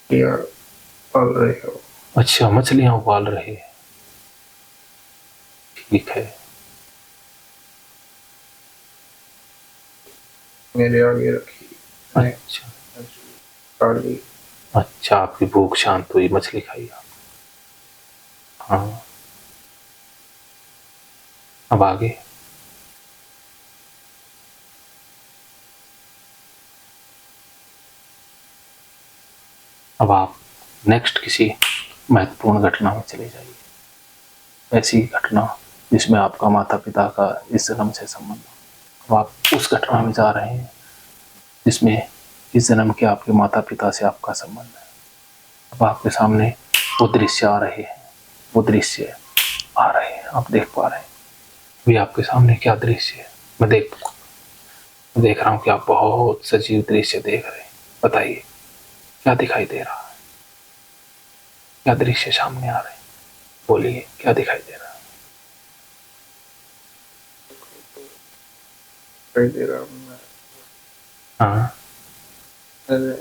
या पाल रहे हो। अच्छा, मछलियां उबाल रहे हैं। ठीक है। मेरे आगे रखी। मैंने अच्छा मछली खा ली। अच्छा, आपकी भूख शांत हुई, मछली खाई आप। हाँ, अब आगे। अब आप नेक्स्ट किसी महत्वपूर्ण घटना में चले जाइए, ऐसी घटना जिसमें आपका माता पिता का इस जन्म से संबंध हो। अब आप उस घटना में जा रहे हैं जिसमें इस जन्म के आपके माता पिता से आपका संबंध है। अब आपके सामने वो दृश्य आ रहे हैं, वो दृश्य आ रहे हैं, आप देख पा रहे हैं। अभी आपके सामने क्या दृश्य है? मैं देख रहा हूँ कि आप बहुत सजीव दृश्य देख रहे हैं। बताइए क्या दिखाई दे रहा है? क्या दृश्य सामने आ रहे हैं? बोलिए क्या दिखाई दे रहा है? दिखाई दे रहा मैं हाँ, मेरे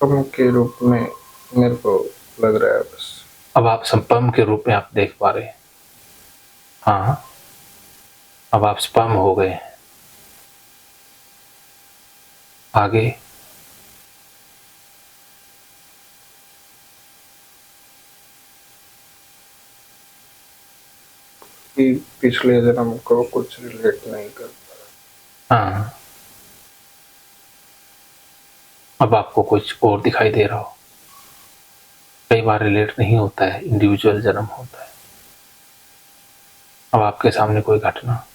कम के रूप में मेरे को लग रहा है बस। अब आप स्पर्म के रूप में आप देख पा रहे हैं। हाँ, अब आप स्पर्म हो गए हैं। आगे। कि पिछले जन्म को कुछ रिलेट नहीं कर पा हाँ, अब आपको कुछ और दिखाई दे रहा हो। कई बार रिलेट नहीं होता है, इंडिविजुअल जन्म होता है। अब आपके सामने कोई घटना। रहा।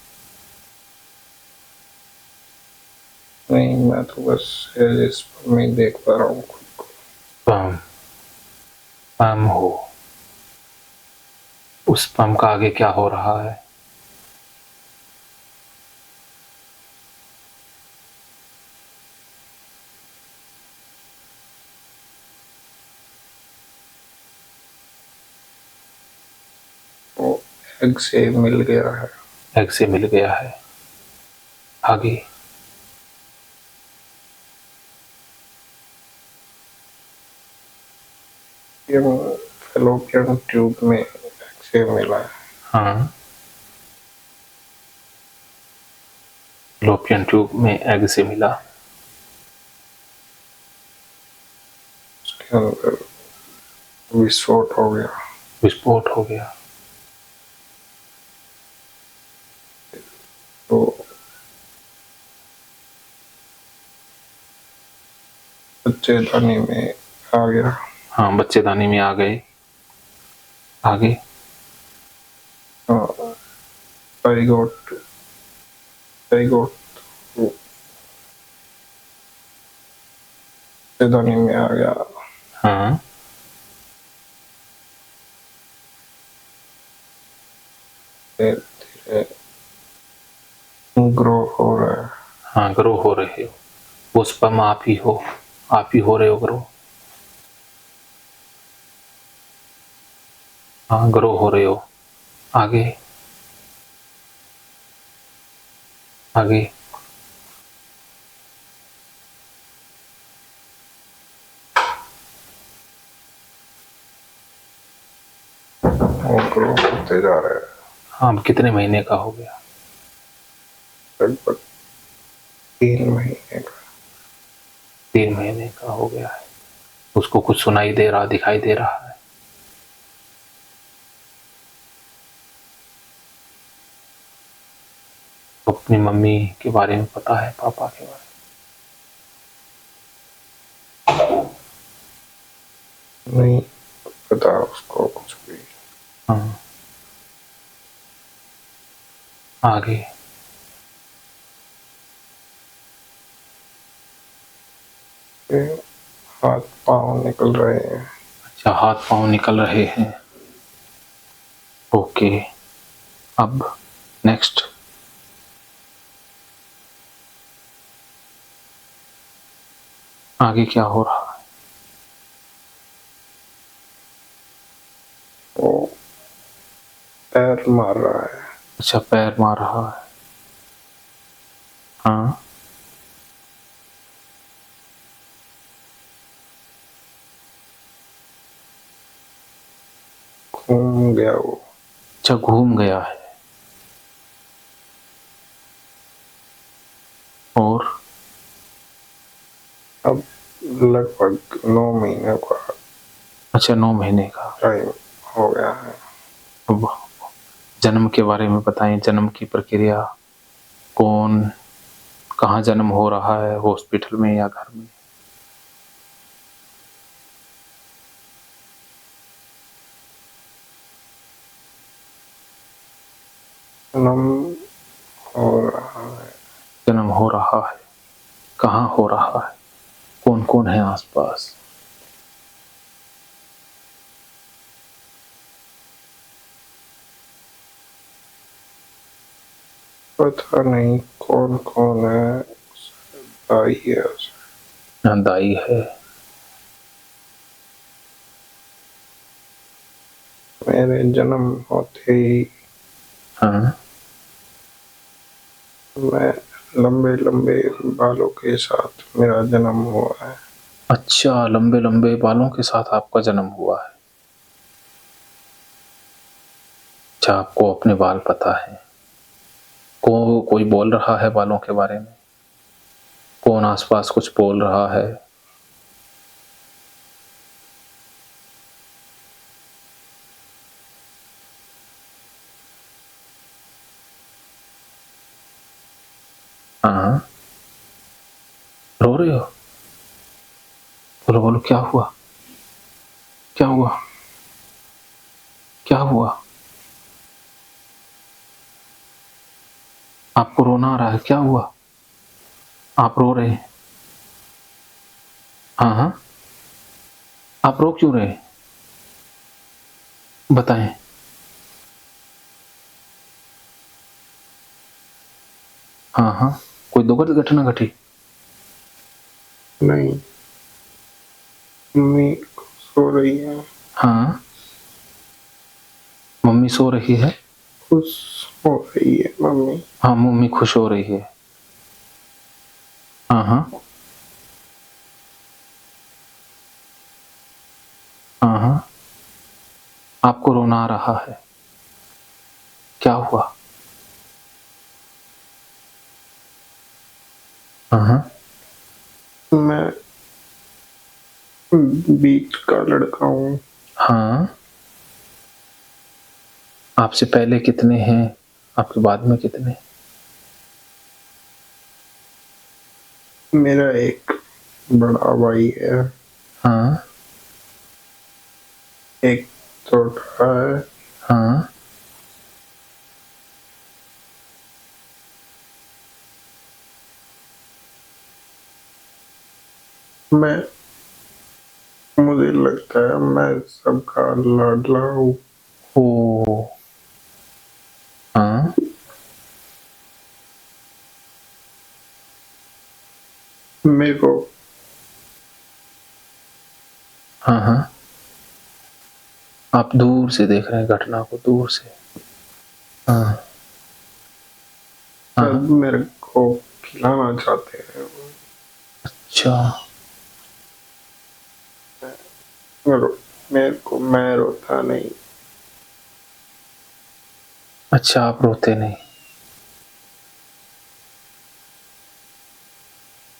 नहीं, मैं तो बस इस पर में देख पा रहा हूँ खुद को। स्पर्म, स्पर्म हो। उस स्पर्म का आगे क्या हो रहा है? वो एग से मिल गया है। एग से मिल गया है। आगे। फेलोपियन ट्यूब में एग से मिला है। हाँ, लोपियन ट्यूब में एग से मिला। उसके अंदर विस्फोट हो गया। विस्फोट हो गया। तो बच्चेदानी में आ गया। हाँ, बच्चेदानी में आ गए। आगे। जाइगोट जाइगोट बच्चेदानी में आ गया। हाँ, धीरे धीरे ग्रो हो रहा है। हाँ, ग्रो हो रहे हो। वो स्पर्म आप ही हो, आप ही हो रहे हो ग्रो। हाँ, ग्रो हो रहे हो। आगे। आगे। वो ग्रो होते जा रहा है। हाँ, अब कितने महीने का हो गया? लगभग 3 महीने का। 3 महीने का हो गया है। उसको कुछ सुनाई दे रहा, दिखाई दे रहा है? अपनी मम्मी के बारे में पता है, पापा के बारे नहीं पता उसको कुछ भी। में? हाँ, आगे। हाथ पाँव निकल रहे हैं। अच्छा, हाथ पांव निकल रहे हैं। ओके, अब नेक्स्ट। आगे क्या हो रहा है? वो पैर मार रहा है। अच्छा, पैर मार रहा है। हाँ, घूम गया वो। अच्छा, घूम गया है। लगभग 9 महीने का अच्छा, 9 महीने का। टाइम हो गया है। अब जन्म के बारे में बताएं, जन्म की प्रक्रिया, कौन कहाँ जन्म हो रहा है, हॉस्पिटल में या घर में? जन्म हो रहा है, जन्म हो रहा है, कहाँ हो रहा है, कौन कौन है आसपास? पता नहीं कौन कौन है, दाई है उसे। यहाँ दाई है। मेरे जन्म होते ही हाँ, मैं लंबे लंबे बालों के साथ मेरा जन्म हुआ है। अच्छा, लंबे लंबे बालों के साथ आपका जन्म हुआ है। अच्छा, आपको अपने बाल पता है? कोई बोल रहा है बालों के बारे में? कौन आसपास कुछ बोल रहा है? हाँ, रो रहे हो? बोलो बोलो, क्या हुआ? क्या हुआ? क्या हुआ? आपको रोना आ रहा है? क्या हुआ? आप रो रहे हैं? हाँ हाँ, आप रो क्यों रहे हैं? बताएं। हाँ हाँ, कोई दुखद घटना घटी? नहीं, मम्मी सो रही है। हाँ, मम्मी सो रही है। खुश हो रही है मम्मी। हाँ, मम्मी खुश हो रही है। हाँ हाँ, हाँ हाँ, आपको रोना आ रहा है? क्या हुआ? हाँ हाँ, मैं बीच का लड़का हूँ। हाँ, आपसे पहले कितने हैं, आपके बाद में कितने? मेरा एक बड़ा भाई है, हाँ एक छोटा है। हाँ, मैं मुझे लगता है मैं सबका लाडला हूँ। ओ, हाँ मेरे को हाँ, हाँ, आप दूर से देख रहे हैं घटना को, दूर से। हाँ हाँ, सब मेरे को खिलाना चाहते हैं। अच्छा, मेरे को, मैं रोता नहीं। अच्छा, आप रोते नहीं।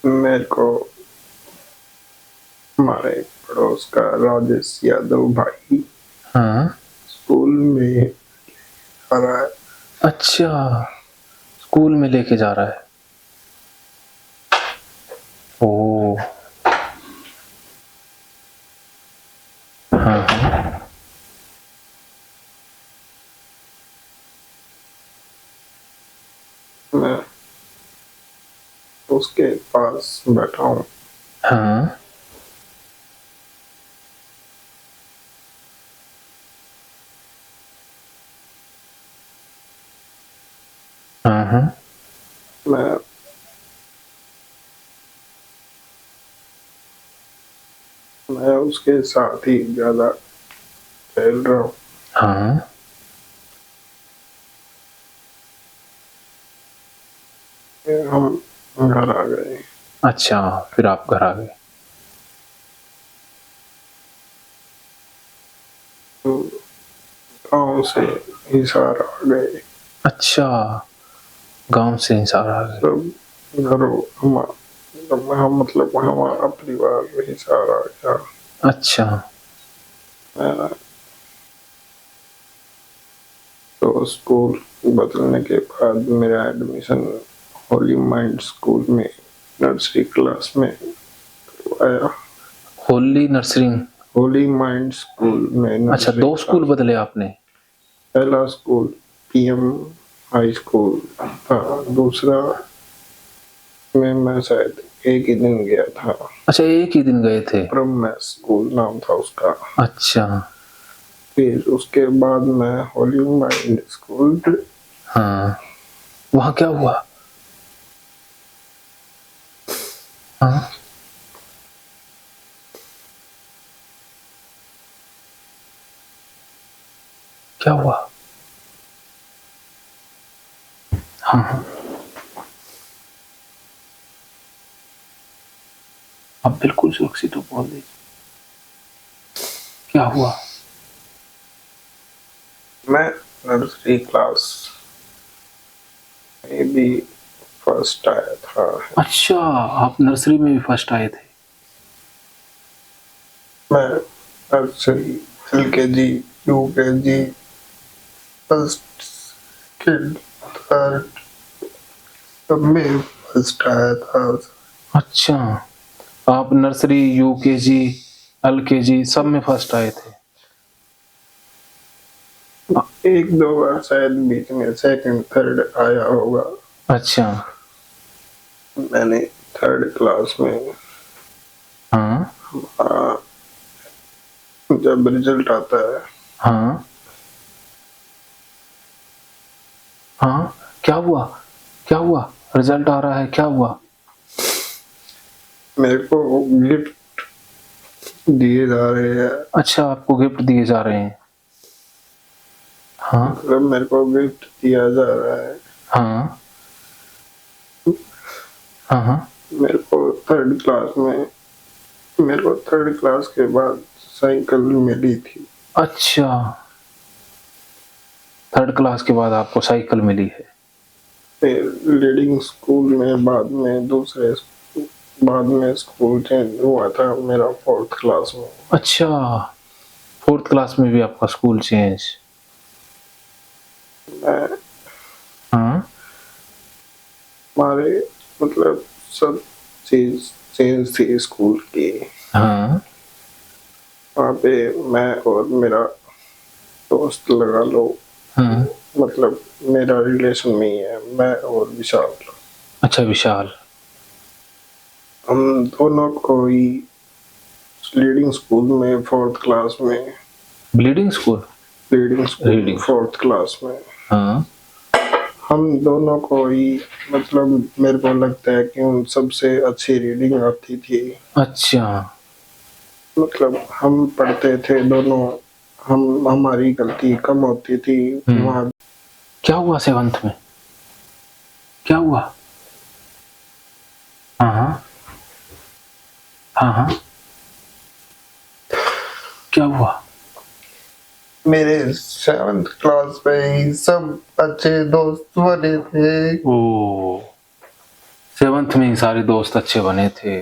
मेरे को हमारे पड़ोस का राजेश यादव भाई हाँ, स्कूल में आ रहा है। अच्छा, स्कूल में लेके जा रहा है। ओ, हाँ हाँ, मैं उसके पास बैठा हूँ। हाँ हाँ, हाँ, मैं मैं उसके साथ ही ज्यादा खेल रहा हूँ। हाँ, फिर हम घर आ गए। अच्छा, फिर आप घर आ गए। तो गाँव से हिसार आ गए। अच्छा, गांव से इंसान आ गए। सब घरों मतलब हमारा परिवार ही सारा था। अच्छा। मैं तो स्कूल बदलने के बाद मेरा एडमिशन होली माइंड स्कूल में नर्सरी क्लास में आया। Holi nursery. Holi mind school में अच्छा, नर्सरी 2 स्कूल क्लास। बदले आपने। पहला स्कूल पीएम हाई स्कूल था, दूसरा में मैं शायद एक ही दिन गया था। अच्छा, एक ही दिन गए थे। ब्रह्म स्कूल नाम था उसका। अच्छा। फिर उसके बाद मैं होली माइंड स्कूल। हाँ, वहाँ क्या हुआ? हाँ, क्या हुआ? हाँ हाँ, आप बिल्कुल सुरक्षित हो, बोल दीजिए क्या हुआ। मैं नर्सरी क्लास में भी फर्स्ट आया था। अच्छा, आप नर्सरी में भी फर्स्ट आए थे। मैं nursery, LKG, UKG, first, second, third सब में फर्स्ट आया था। अच्छा, आप नर्सरी, यूकेजी, एलकेजी सब में फर्स्ट आए थे। एक दो बार शायद बीच में सेकंड थर्ड आया होगा। अच्छा। मैंने थर्ड क्लास में हाँ हमारा जब रिजल्ट आता है, हाँ हाँ, क्या हुआ? क्या हुआ? रिजल्ट आ रहा है, क्या हुआ? मेरे को गिफ्ट दिए जा रहे हैं। अच्छा, आपको गिफ्ट दिए जा रहे हैं। हाँ मतलब मेरे को गिफ्ट दिया जा रहा है। हाँ हाँ हाँ। मेरे को थर्ड क्लास के बाद साइकिल मिली थी। अच्छा, थर्ड क्लास के बाद आपको साइकिल मिली है। फिर लीडिंग स्कूल में बाद में स्कूल चेंज हुआ था मेरा फोर्थ क्लास में। अच्छा, फोर्थ क्लास में भी आपका स्कूल चेंज। मैं हाँ हमारे मतलब सब चीज चेंज थी स्कूल की। हाँ। वहाँ पे मैं और मेरा दोस्त लगा लो, हाँ। मतलब मेरा रिलेशन में ही है, मैं और विशाल। अच्छा, विशाल। हम दोनों को ही लीडिंग स्कूल में फोर्थ क्लास में bleeding school. Leading school reading. Fourth class में हाँ। हम दोनों को ही, मतलब मेरे को लगता है कि उन सबसे अच्छी रीडिंग आती थी। अच्छा। मतलब हम पढ़ते थे दोनों, हमारी गलती कम होती थी वहाँ। क्या हुआ 7th में? क्या हुआ? हाँ हाँ हाँ हाँ, क्या हुआ? मेरे 7th क्लास में ही सब अच्छे दोस्त बने थे। ओ, 7th में ही सारे दोस्त अच्छे बने थे।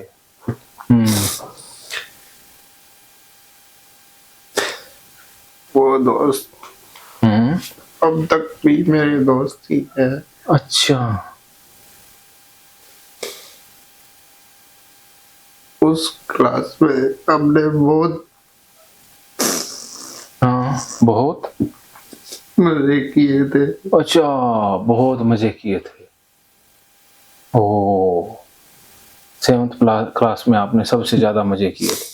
वो दोस्त अब तक भी मेरे दोस्त ही हैं। अच्छा। उस क्लास में हमने बहुत हाँ, बहुत। मजे किए थे। अच्छा, बहुत मजे किए थे। ओ, 7th क्लास में आपने सबसे ज्यादा मजे किए थे।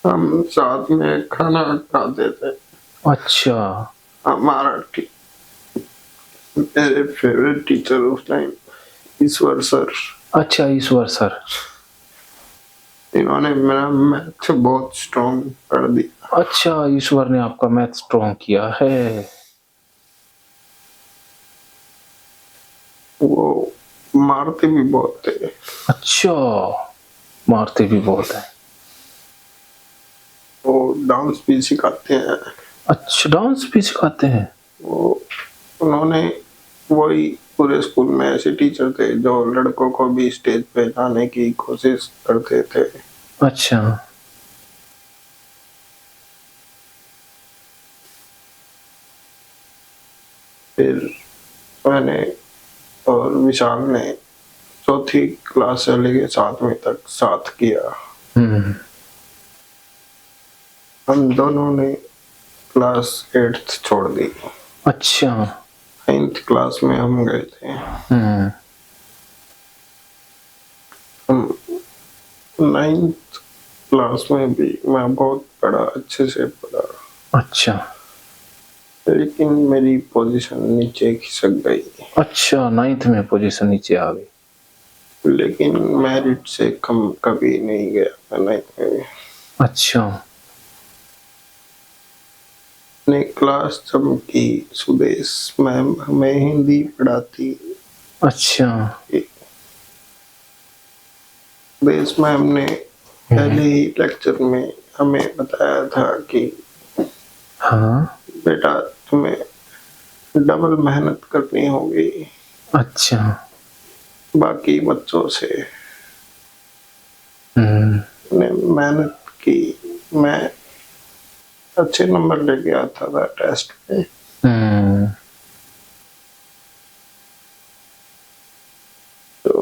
हम साथ में खाना खाते थे। अच्छा। हमारा मेरे फेवरेट टीचर उस टाइम ईश्वर सर। अच्छा, ईश्वर सर। इन्होंने मेरा मैथ बहुत स्ट्रॉन्ग कर दिया। अच्छा, ईश्वर ने आपका मैथ स्ट्रॉन्ग किया है। वो मारते भी बहुत थे। अच्छा, मारते भी बहुत है। वो डांस भी सिखाते हैं। अच्छा, डांस भी सिखाते हैं। वो उन्होंने वही पूरे स्कूल में ऐसे टीचर थे जो लड़कों को भी स्टेज पे लाने की कोशिश करते थे। अच्छा। फिर मैंने और विशाल ने चौथी क्लास से लेके 7वीं तक साथ किया। हम दोनों ने क्लास 8th छोड़ दी। अच्छा। 9th क्लास में हम गए थे। हम 9th क्लास में भी मैं बहुत पढ़ा, अच्छे से पढ़ा, अच्छा। लेकिन मेरी पोजीशन नीचे खिसक गई। अच्छा, 9th में पोजीशन नीचे आ गई। लेकिन मेरिट से कम कभी नहीं गया मैं 9th में भी। अच्छा। ने क्लास जब की सुदेश मैम हमें हिंदी पढ़ाती। अच्छा। सुदेश मैम ने पहले ही लेक्चर में हमें बताया था कि हाँ। बेटा तुम्हें डबल मेहनत करनी होगी अच्छा। बाकी बच्चों से। ने मेहनत की, मैं अच्छे नंबर लेके आता था टेस्ट में। तो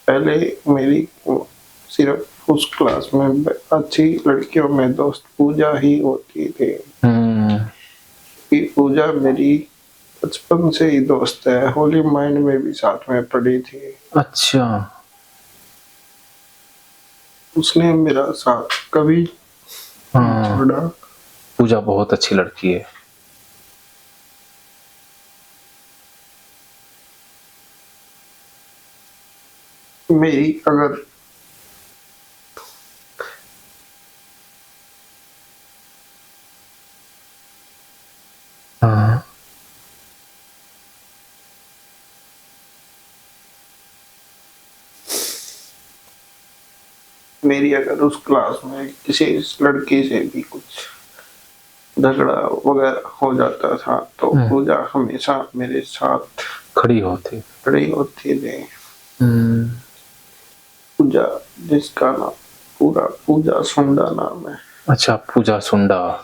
पहले मेरी सिर्फ उस क्लास में अच्छी लड़कियों में दोस्त पूजा ही होती थी। कि पूजा मेरी बचपन से ही दोस्त है, होली माइंड में भी साथ में पढ़ी थी। अच्छा। उसने मेरा साथ कभी नहीं छोड़ा। पूजा बहुत अच्छी लड़की है। मेरी अगर हाँ। मेरी अगर उस क्लास में किसी लड़की से भी कुछ झगड़ा वगैरह हो जाता था तो पूजा हमेशा मेरे साथ खड़ी होती थी। पूजा, जिसका नाम पूरा पूजा सुंडा नाम है। अच्छा, पूजा सुंडा।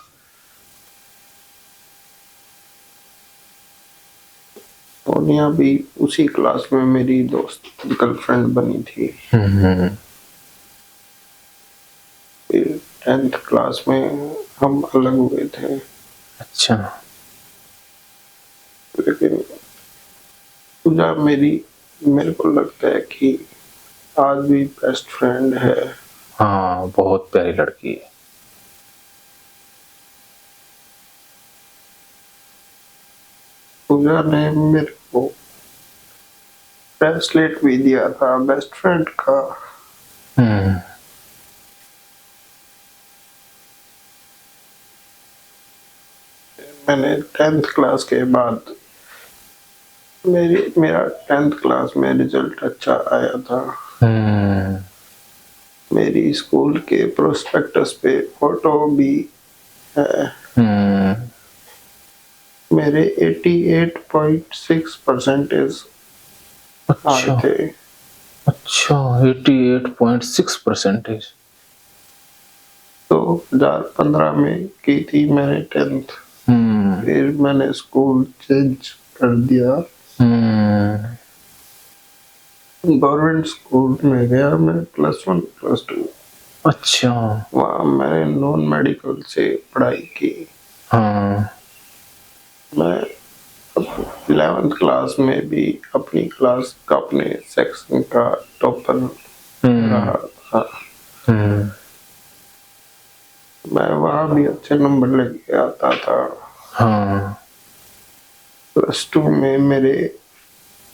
सोनिया भी उसी क्लास में मेरी दोस्त गर्लफ्रेंड बनी थी। फिर 10th क्लास में हम अलग हुए थे। अच्छा। लेकिन पूजा मेरे को लगता है कि आज भी बेस्ट फ्रेंड है। हाँ, बहुत प्यारी लड़की है। पूजा ने मेरे को ब्रेसलेट भी दिया था बेस्ट फ्रेंड का। मैंने 10th क्लास के बाद मेरा 10th क्लास में रिजल्ट अच्छा आया था। मेरी स्कूल के प्रोस्पेक्टस पे फोटो भी है। मेरे 88.6% आए थे। अच्छा, 88.6%। 2015 में की थी मैंने 10th। फिर मैंने स्कूल चेंज कर दिया। गवर्नमेंट स्कूल में गया मैं +1 +2। अच्छा। वहाँ मैंने नॉन मेडिकल से पढ़ाई की। मैं 11th क्लास में भी अपनी क्लास का अपने सेक्शन का टॉपर रहा था। मैं वहाँ भी अच्छे नंबर लेके आता था। +2 में मेरे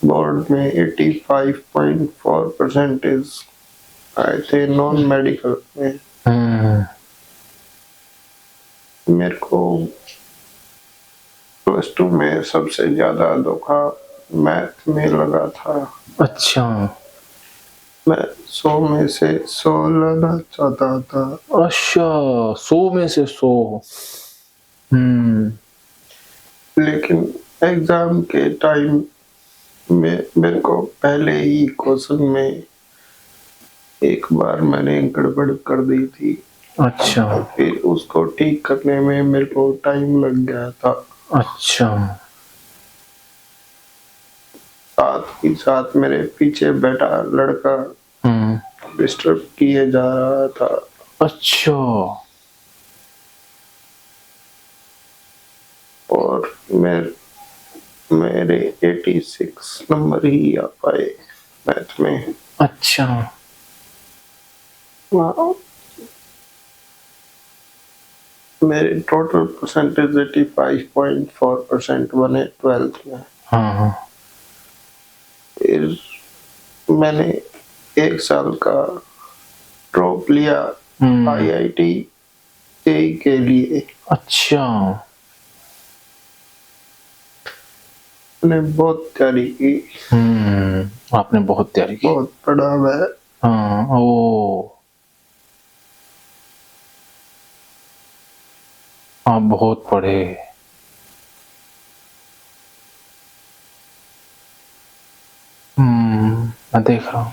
बोर्ड में 85.4% आए थे नॉन मेडिकल में। मेरे को +2 में सबसे ज्यादा धोखा मैथ में लगा था। अच्छा। मैं 100 में से 100 लाना चाहता था। अच्छा, 100 में से 100। लेकिन एग्जाम के टाइम मेरे को पहले ही क्वेश्चन में एक बार मैंने गड़बड़ कर दी थी, अच्छा फिर उसको ठीक करने में मेरे को टाइम लग गया था। अच्छा साथ ही साथ मेरे पीछे बैठा लड़का डिस्टर्ब किए जा रहा था। अच्छा और मेरे 86 नंबर ही आ पाए मैथ में। अच्छा वाह। मेरे टोटल परसेंटेज 85.4% बने 12th में। हाँ हाँ फिर मैंने एक साल का ड्रॉप लिया IIT जेईई के लिए। अच्छा मैंने बहुत तैयारी की, आपने बहुत तैयारी की। बहुत पढ़ा मैं। हाँ ओ आप बहुत पढ़े। मैं देख रहा हूँ।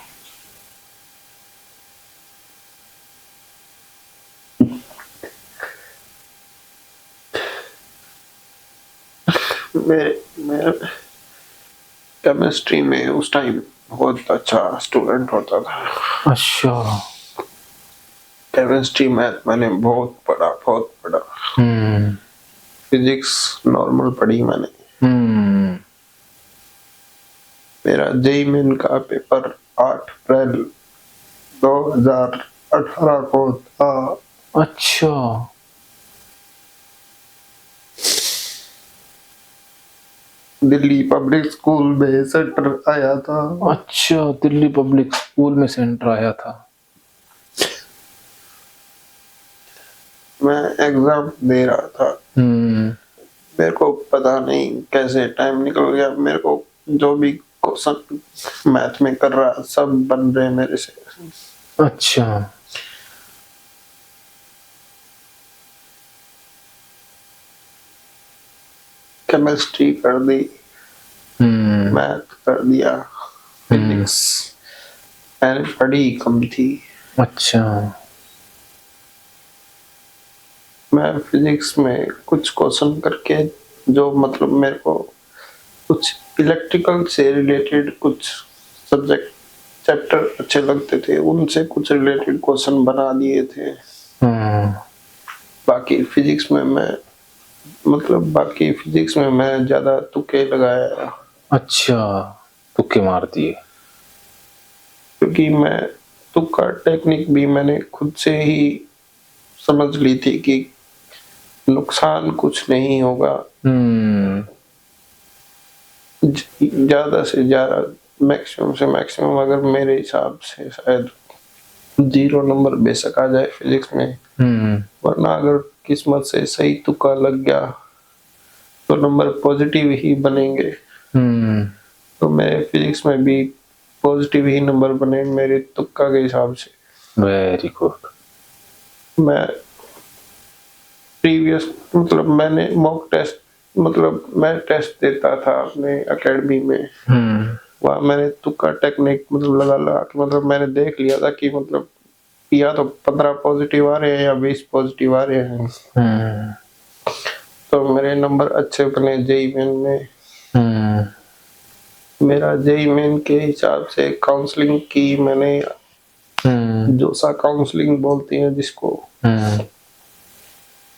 मैं केमिस्ट्री में उस टाइम बहुत अच्छा स्टूडेंट होता था। अच्छा केमिस्ट्री मैथ मैंने बहुत पढ़ा। फिजिक्स नॉर्मल पढ़ी मैंने। मेरा जेईई मेन का पेपर 8 अप्रैल 2018 को था। अच्छा दिल्ली पब्लिक स्कूल में सेंटर आया था। अच्छा दिल्ली पब्लिक स्कूल में सेंटर आया था। मैं एग्जाम दे रहा था। मेरे को पता नहीं कैसे टाइम निकल गया। मेरे को जो भी क्वेश्चन मैथ में कर रहा सब बन रहे मेरे से। अच्छा केमिस्ट्री कर दी, मैथ कर दिया, फिजिक्स मैंने पढ़ी कम थी। अच्छा मैं फिजिक्स में कुछ क्वेश्चन करके जो मतलब मेरे को कुछ इलेक्ट्रिकल से रिलेटेड कुछ सब्जेक्ट चैप्टर अच्छे लगते थे, उनसे कुछ रिलेटेड क्वेश्चन बना दिए थे। बाकी फिजिक्स में मैं ज्यादा तुक्के लगाया। अच्छा तुक्के मार दिए। क्योंकि मैं तुक्का टेक्निक भी मैंने खुद से ही समझ ली थी कि नुकसान कुछ नहीं होगा। ज्यादा से ज्यादा मैक्सिमम से मैक्सिमम अगर मेरे हिसाब से शायद 0 नंबर बेशक आ जाए फिजिक्स में, वरना अगर किस्मत से सही तुक्का लग गया तो नंबर पॉजिटिव ही बनेंगे। तो मेरे फिजिक्स में भी पॉजिटिव ही नंबर बने मेरे तुक्का के हिसाब से। Very good. मैं प्रीवियस मतलब मैंने मॉक टेस्ट मतलब मैं टेस्ट देता था अपने एकेडमी में। वहाँ मैंने तुक्का टेक्निक मतलब लगा कि मतलब मैंने देख लिया था कि मतलब या तो 15 पॉजिटिव आ रहे हैं या 20 पॉजिटिव आ रहे हैं। तो मेरे नंबर अच्छे बने जेईई मेन में। मेरा जेईई मेन के हिसाब से काउंसलिंग की मैंने, जोसा काउंसलिंग बोलते हैं जिसको।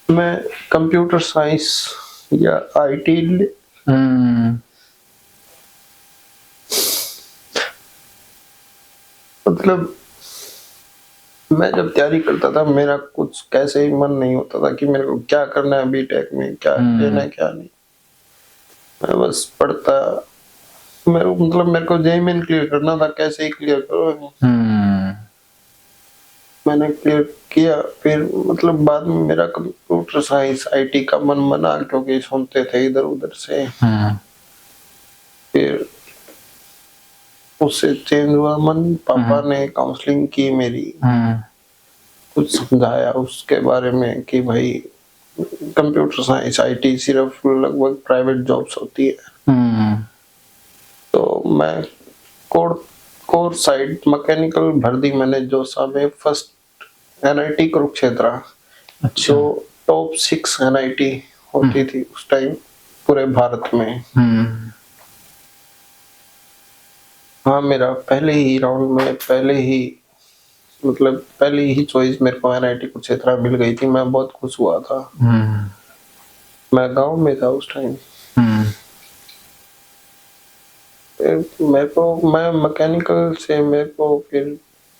मैं कंप्यूटर साइंस या आईटी मतलब मैं जब तैयारी करता था मेरा कुछ कैसे ही मन नहीं होता था कि मेरे को क्या करना है बीटेक में, क्या लेना है क्या नहीं। मैं बस पढ़ता। मेरे को जेईई मेन क्लियर करना था, कैसे ही क्लियर करो। मैंने क्लियर किया। फिर मतलब बाद में मेरा कंप्यूटर साइंस आईटी का मन बना क्योंकि सुनते थे इधर उधर से। फिर उससे चेंज हुआ मन। पापा ने काउंसलिंग की मेरी, कुछ समझाया उसके बारे में कि भाई कंप्यूटर साइंस आईटी सिर्फ लगभग प्राइवेट जॉब्स होती है। तो मैं कोर कोर साइड मैकेनिकल भर दी मैंने जोसा में फर्स्ट एनआईटी कुरुक्षेत्र, अच्छा। जो टॉप 6 एनआईटी होती थी उस टाइम पूरे भारत में। हाँ, मेरा पहले ही राउंड में पहली ही चॉइस मेरे को एनआईटी कुरुक्षेत्र मिल गई थी। मैं बहुत खुश हुआ था। मैं गांव में था उस टाइम। मैं मैकेनिकल से मेरे को फिर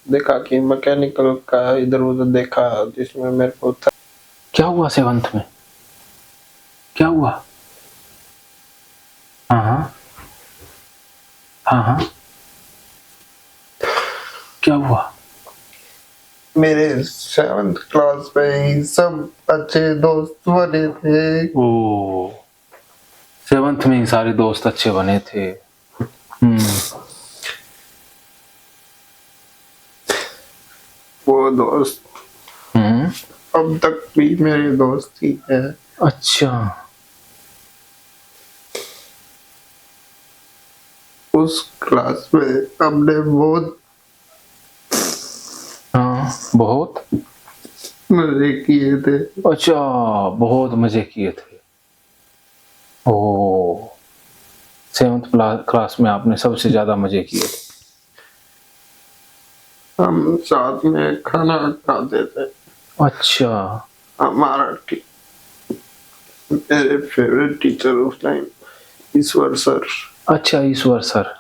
देखा कि मैकेनिकल का इधर उधर देखा जिसमें मेरे को था। क्या हुआ 7th में? क्या हुआ? हाँ हाँ हाँ हाँ, क्या हुआ? मेरे 7th क्लास में ही सब अच्छे दोस्त बने थे। ओ, 7th में ही सारे दोस्त अच्छे बने थे। वो दोस्त अब तक भी मेरे दोस्त ही है। अच्छा। उस क्लास में हमने बहुत बहुत मजे किए थे। अच्छा, बहुत मजे किए थे। ओ, 7th क्लास में आपने सबसे ज्यादा मजे किए थे। हम साथ में खाना खाते थे। अच्छा। हमारा मेरे फेवरेट टीचर उस टाइम ईश्वर सर। अच्छा, ईश्वर सर।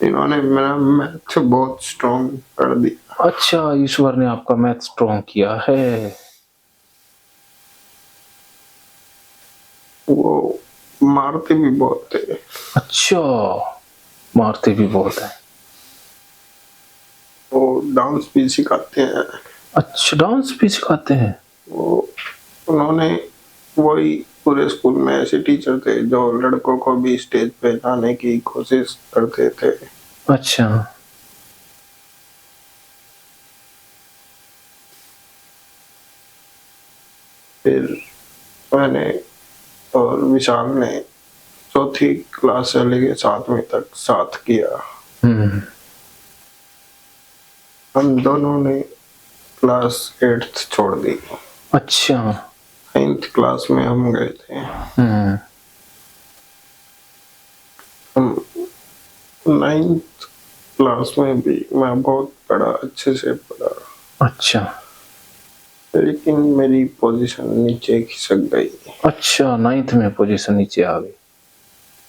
इन्होंने मेरा मैथ बहुत स्ट्रॉन्ग कर दिया। अच्छा, ईश्वर ने आपका मैथ स्ट्रॉन्ग किया है। वो मारते भी बहुत थे। अच्छा, मारते भी बहुत है। वो डांस भी सिखाते हैं। अच्छा, डांस भी सिखाते हैं। उन्होंने वही पूरे स्कूल में ऐसे टीचर थे जो लड़कों को भी स्टेज पे लाने की कोशिश करते थे। अच्छा। फिर मैंने और विशाल ने 4थी क्लास से लेके 7वीं तक साथ किया। हम दोनों ने क्लास 8th छोड़ दी। अच्छा। 9th क्लास में हम गए थे। हम 9th क्लास में भी मैं बहुत पढ़ा, अच्छे से पढ़ा। अच्छा। लेकिन मेरी पोजीशन नीचे खिसक गई। अच्छा, 9th में पोजीशन नीचे आ गई।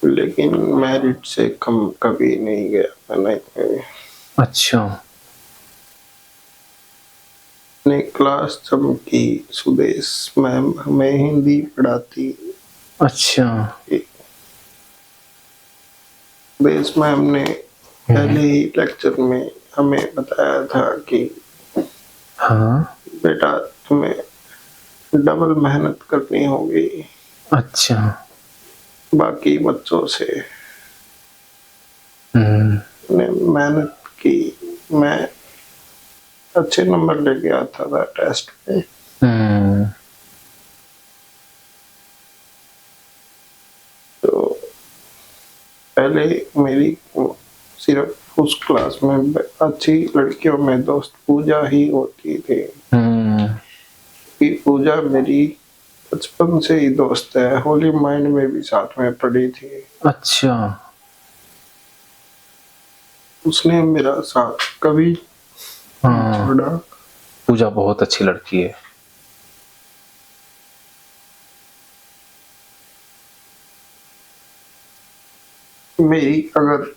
लेकिन मेरिट से कम कभी नहीं गया मैं 9th में भी। अच्छा। ने क्लास जब की सुदेश मैम हमें हिंदी पढ़ाती। अच्छा। सुदेश मैम ने पहले ही लेक्चर में हमें बताया था कि हाँ, बेटा तुम्हें डबल मेहनत करनी होगी अच्छा। बाकी बच्चों से। ने मेहनत की, मैं अच्छे नंबर लेके आता था टेस्ट में। तो पहले मेरी सिर्फ उस क्लास में अच्छी लड़कियों में दोस्त पूजा ही होती थी। कि पूजा मेरी बचपन से ही दोस्त है, होली माइंड में भी साथ में पढ़ी थी। अच्छा। उसने मेरा साथ कभी नहीं छोड़ा। पूजा बहुत अच्छी लड़की है। मेरी अगर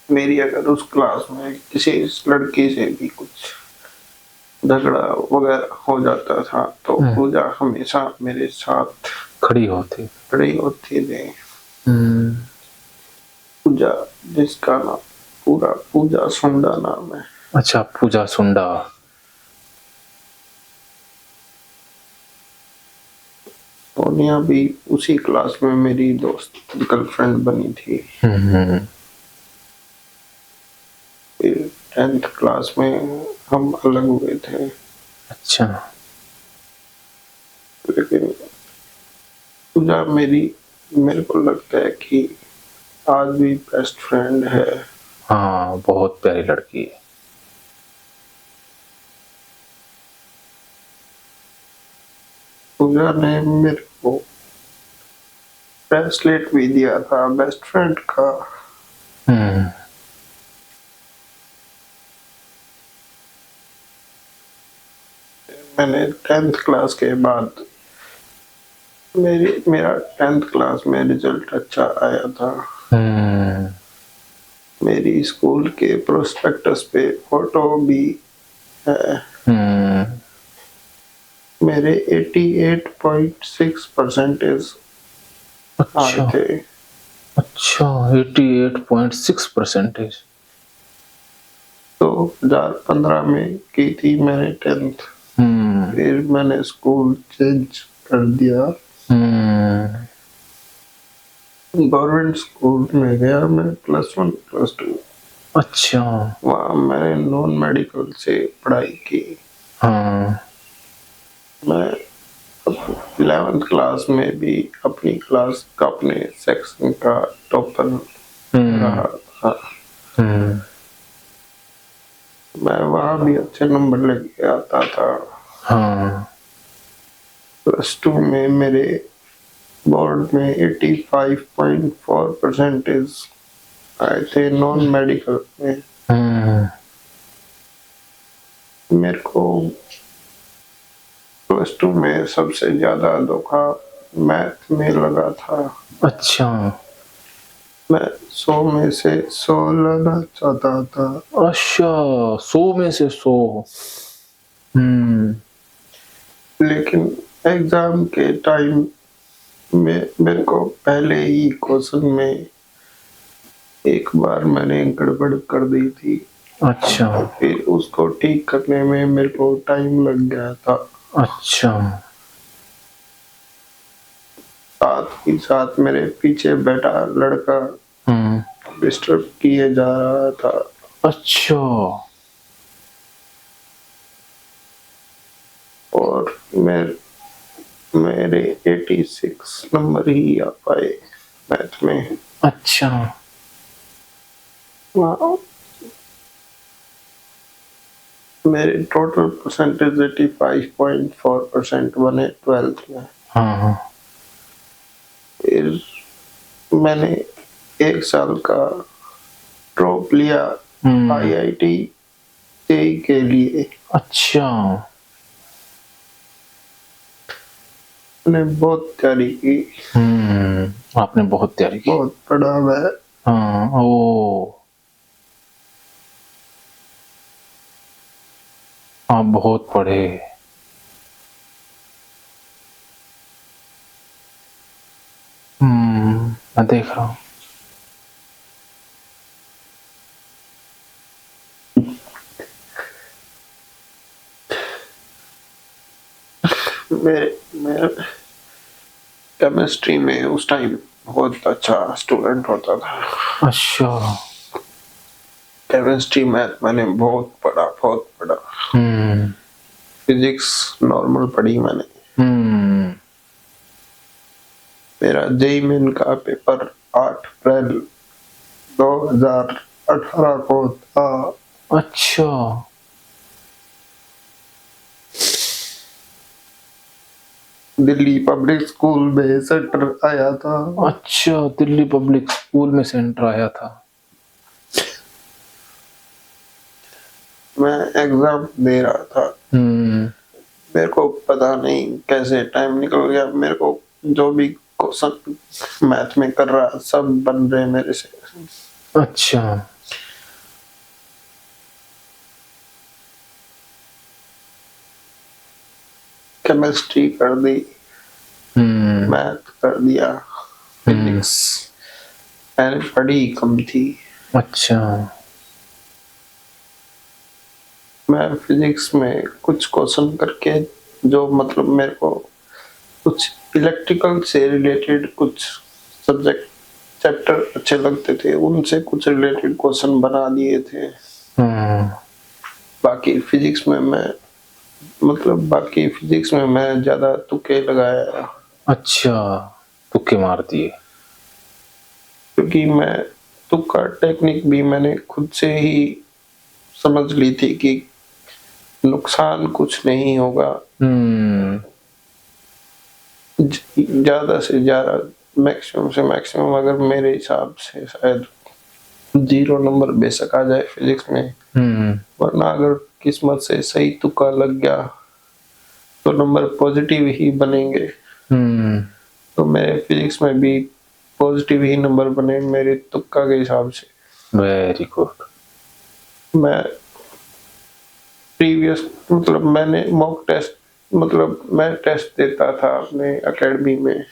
मेरी अगर उस क्लास में किसी लड़की से भी कुछ झगड़ा वगैरह हो जाता था तो पूजा हमेशा मेरे साथ खड़ी होती थी। पूजा, जिसका नाम पूरा पूजा सुंडा नाम है। अच्छा, पूजा सुंडा। सोनिया भी उसी क्लास में मेरी दोस्त गर्लफ्रेंड बनी थी। फिर 10th क्लास में हम अलग हुए थे, अच्छा। लेकिन पूजा मेरे को लगता है कि आज भी बेस्ट फ्रेंड है। हाँ, बहुत प्यारी लड़की है। पूजा ने मेरे को ब्रेसलेट भी दिया था बेस्ट फ्रेंड का। मैंने 10th क्लास के बाद मेरा 10th क्लास में रिजल्ट अच्छा आया था। मेरी स्कूल के प्रोस्पेक्टस पे फोटो भी है। मेरे 88.6 परसेंटेज आए अच्छा थे। अच्छा, 88.6%। 2015 में की थी मैंने 10th। फिर मैंने स्कूल चेंज कर दिया, गवर्नमेंट स्कूल में गया मैं +1 +2। अच्छा। वहाँ मैंने नॉन मेडिकल से पढ़ाई की। हाँ। मैं 11th क्लास में भी अपनी क्लास का अपने सेक्शन का टॉपर रहा था। मैं वहाँ भी अच्छे नंबर लेके आता था। हाँ। +2 में मेरे बोर्ड में 85.4 परसेंटेज आए थे नॉन मेडिकल में। मेरे को +2 में सबसे ज्यादा धोखा मैथ में लगा था। अच्छा मैं 100 में से 100 लाना चाहता था, अच्छा, 100 में से 100। लेकिन एग्जाम के टाइम में मेरे को पहले ही क्वेश्चन में एक बार मैंने गड़बड़ कर दी थी। अच्छा फिर उसको ठीक करने में मेरे को टाइम लग गया था। अच्छा। साथ ही साथ मेरे पीछे बैठा लड़का डिस्टर्ब किए जा रहा था। अच्छा। और मेरे 86 नंबर ही आ पाए मैथ में। अच्छा। वाह, मेरे टोटल परसेंटेज 85.4% बने 12th में। हाँ। फिर मैंने 1 साल का ड्रॉप लिया IIT जेईई के लिए। अच्छा। मैंने बहुत तैयारी की। आपने बहुत तैयारी की। बहुत पढ़ा मैं। हाँ। ओ, आप बहुत पढ़े। मैं देख रहा हूँ। मैं केमिस्ट्री में उस टाइम बहुत अच्छा स्टूडेंट होता था। अच्छा। केमिस्ट्री मैथ मैंने बहुत पढ़ा। फिजिक्स नॉर्मल पढ़ी मैंने। मेरा जेईई मेन का पेपर 8 अप्रैल 2018 को था। अच्छा। दिल्ली पब्लिक स्कूल में सेंटर आया था। अच्छा, दिल्ली पब्लिक स्कूल में सेंटर आया था। मैं एग्जाम दे रहा था। मेरे को पता नहीं कैसे टाइम निकल गया। मेरे को जो भी क्वेश्चन मैथ में कर रहा सब बन रहे मेरे से। अच्छा। केमिस्ट्री कर दी, मैथ कर दिया, फिजिक्स मैंने पढ़ी कम थी। अच्छा। मैं फिजिक्स में कुछ क्वेश्चन करके जो मतलब मेरे को कुछ इलेक्ट्रिकल से रिलेटेड कुछ सब्जेक्ट चैप्टर अच्छे लगते थे, उनसे कुछ रिलेटेड क्वेश्चन बना दिए थे। बाकी फिजिक्स में मैं ज्यादा तुक्के लगाया। अच्छा, तुक्के मार दिए। क्योंकि मैं तुक्का टेक्निक भी मैंने खुद से ही समझ ली थी कि नुकसान कुछ नहीं होगा। ज्यादा से ज्यादा मैक्सिमम से मैक्सिमम अगर मेरे हिसाब से शायद 0 नंबर बेशक आ जाए फिजिक्स में, वरना अगर किस्मत से सही तुक्का लग गया तो नंबर पॉजिटिव ही बनेंगे। तो मेरे फिजिक्स में भी पॉजिटिव ही नंबर बने मेरे तुक्का के हिसाब से। Very good. मैं प्रीवियस मैंने मॉक टेस्ट मैं टेस्ट देता था अपने एकेडमी में।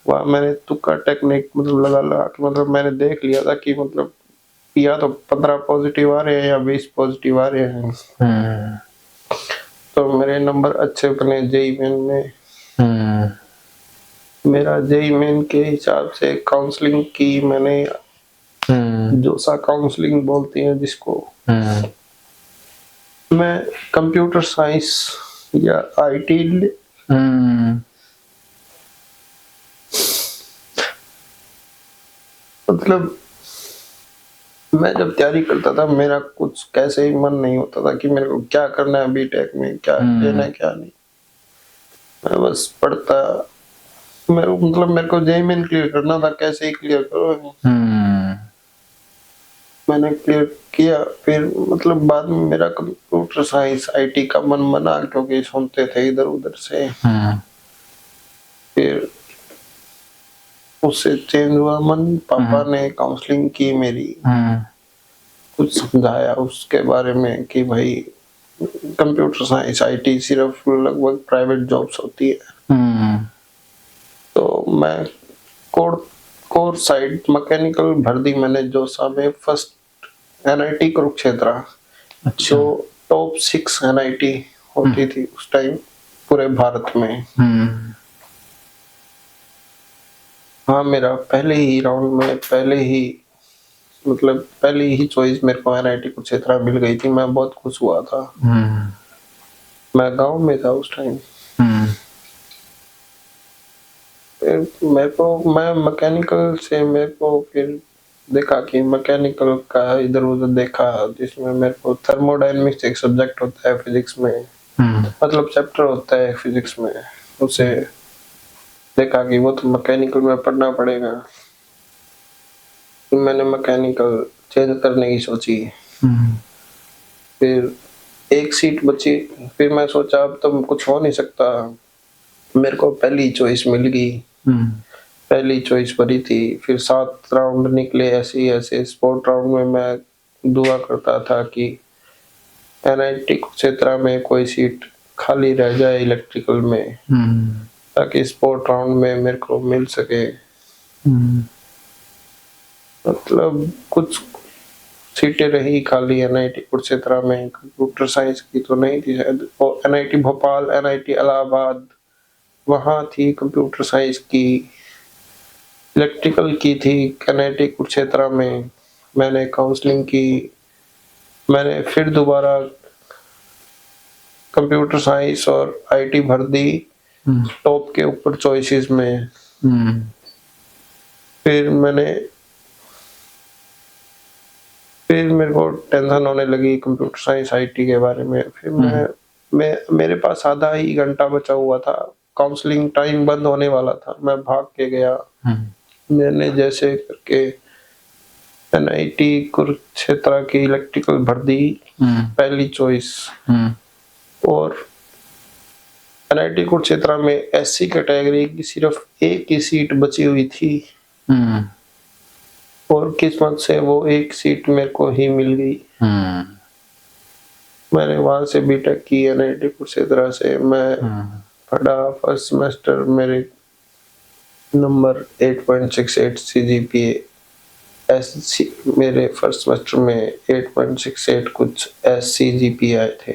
वहाँ मैंने तुक्का टेक्निक लगा के मैंने देख लिया था कि या तो 15 पॉजिटिव आ रहे हैं या 20 पॉजिटिव आ रहे हैं। तो मेरे नंबर अच्छे बने जेईई मेन में। मेरा जेईई मेन के हिसाब से काउंसलिंग की मैंने, जोसा काउंसलिंग बोलते हैं जिसको, मैं कंप्यूटर साइंस या आईटी मैं जब तैयारी करता था मेरा कुछ कैसे ही मन नहीं होता था कि मेरे को क्या करना है बीटेक में, क्या लेना है क्या नहीं। मैं बस पढ़ता, मेरे को जेईई मेन क्लियर करना था, कैसे ही क्लियर करो। मैंने क्लियर किया। फिर बाद में मेरा कंप्यूटर साइंस आईटी का मन बना क्योंकि सुनते थे इधर उधर से। फिर उससे चेंज हुआ मन। पापा ने काउंसलिंग की मेरी, कुछ समझाया उसके बारे में कि भाई कंप्यूटर साइंस आईटी सिर्फ लगभग प्राइवेट जॉब्स होती है। तो मैं कोर साइड मैकेनिकल भर दी मैंने जोसा में फर्स्ट एनआईटी कुरुक्षेत्र। अच्छा। जो टॉप 6 एनआईटी होती थी उस टाइम पूरे भारत में। हाँ, मेरा पहले ही राउंड में पहली ही चॉइस मेरे को एनआईटी कुरुक्षेत्र मिल गई थी। मैं बहुत खुश हुआ था। मैं गांव में था उस टाइम। मैं मैकेनिकल से मेरे को फिर देखा कि मैकेनिकल का इधर उधर देखा, जिसमें मेरे को थर्मोडायनेमिक्स एक सब्जेक्ट होता है फिजिक्स में, चैप्टर होता है फिजिक्स में। उसे देखा कि वो तो मैकेनिकल में पढ़ना पड़ेगा। मैंने मैकेनिकल चेंज करने की सोची। फिर एक सीट बची। फिर मैं सोचा अब तो कुछ हो नहीं सकता। मेरे को पहली चॉइस मिल गई। पहली चॉइस भरी थी। फिर 7 राउंड निकले ऐसे स्पोर्ट राउंड में। मैं दुआ करता था कि एनआईटी कुरुक्षेत्र में कोई सीट खाली रह जाए इलेक्ट्रिकल में, ताकि स्पोर्ट राउंड में मेरे को मिल सके। कुछ सीटें रही खाली एनआईटी कुरुक्षेत्र में। कंप्यूटर साइंस की तो नहीं थी शायद। एनआईटी भोपाल, एनआईटी इलाहाबाद, वहाँ थी कंप्यूटर साइंस की। इलेक्ट्रिकल की थी एनआईटी कुरुक्षेत्र में। मैंने काउंसलिंग की। मैंने फिर दोबारा कंप्यूटर साइंस और आईटी भर दी टॉप के ऊपर चॉइसेस में। फिर मेरे को टेंशन होने लगी कंप्यूटर साइंस आईटी के बारे में। फिर मेरे पास आधा ही घंटा बचा हुआ था, काउंसलिंग टाइम बंद होने वाला था। मैं भाग के गया। मैंने जैसे करके एनआईटी कुरुक्षेत्र की इलेक्ट्रिकल भर दी पहली चॉइस। और एनआईटी कुरुक्षेत्र में एससी कैटेगरी की सिर्फ एक ही सीट बची हुई थी। और किस्मत से वो एक सीट मेरे को ही मिल गई। मैंने वहां से बीटेक की एनआईटी कुरुक्षेत्र से। मैं पढ़ा। फर्स्ट सेमेस्टर मेरे नंबर 8.68 सीजीपीए। मेरे फर्स्ट सेमेस्टर में 8.68 कुछ सीजीपीए आए थे।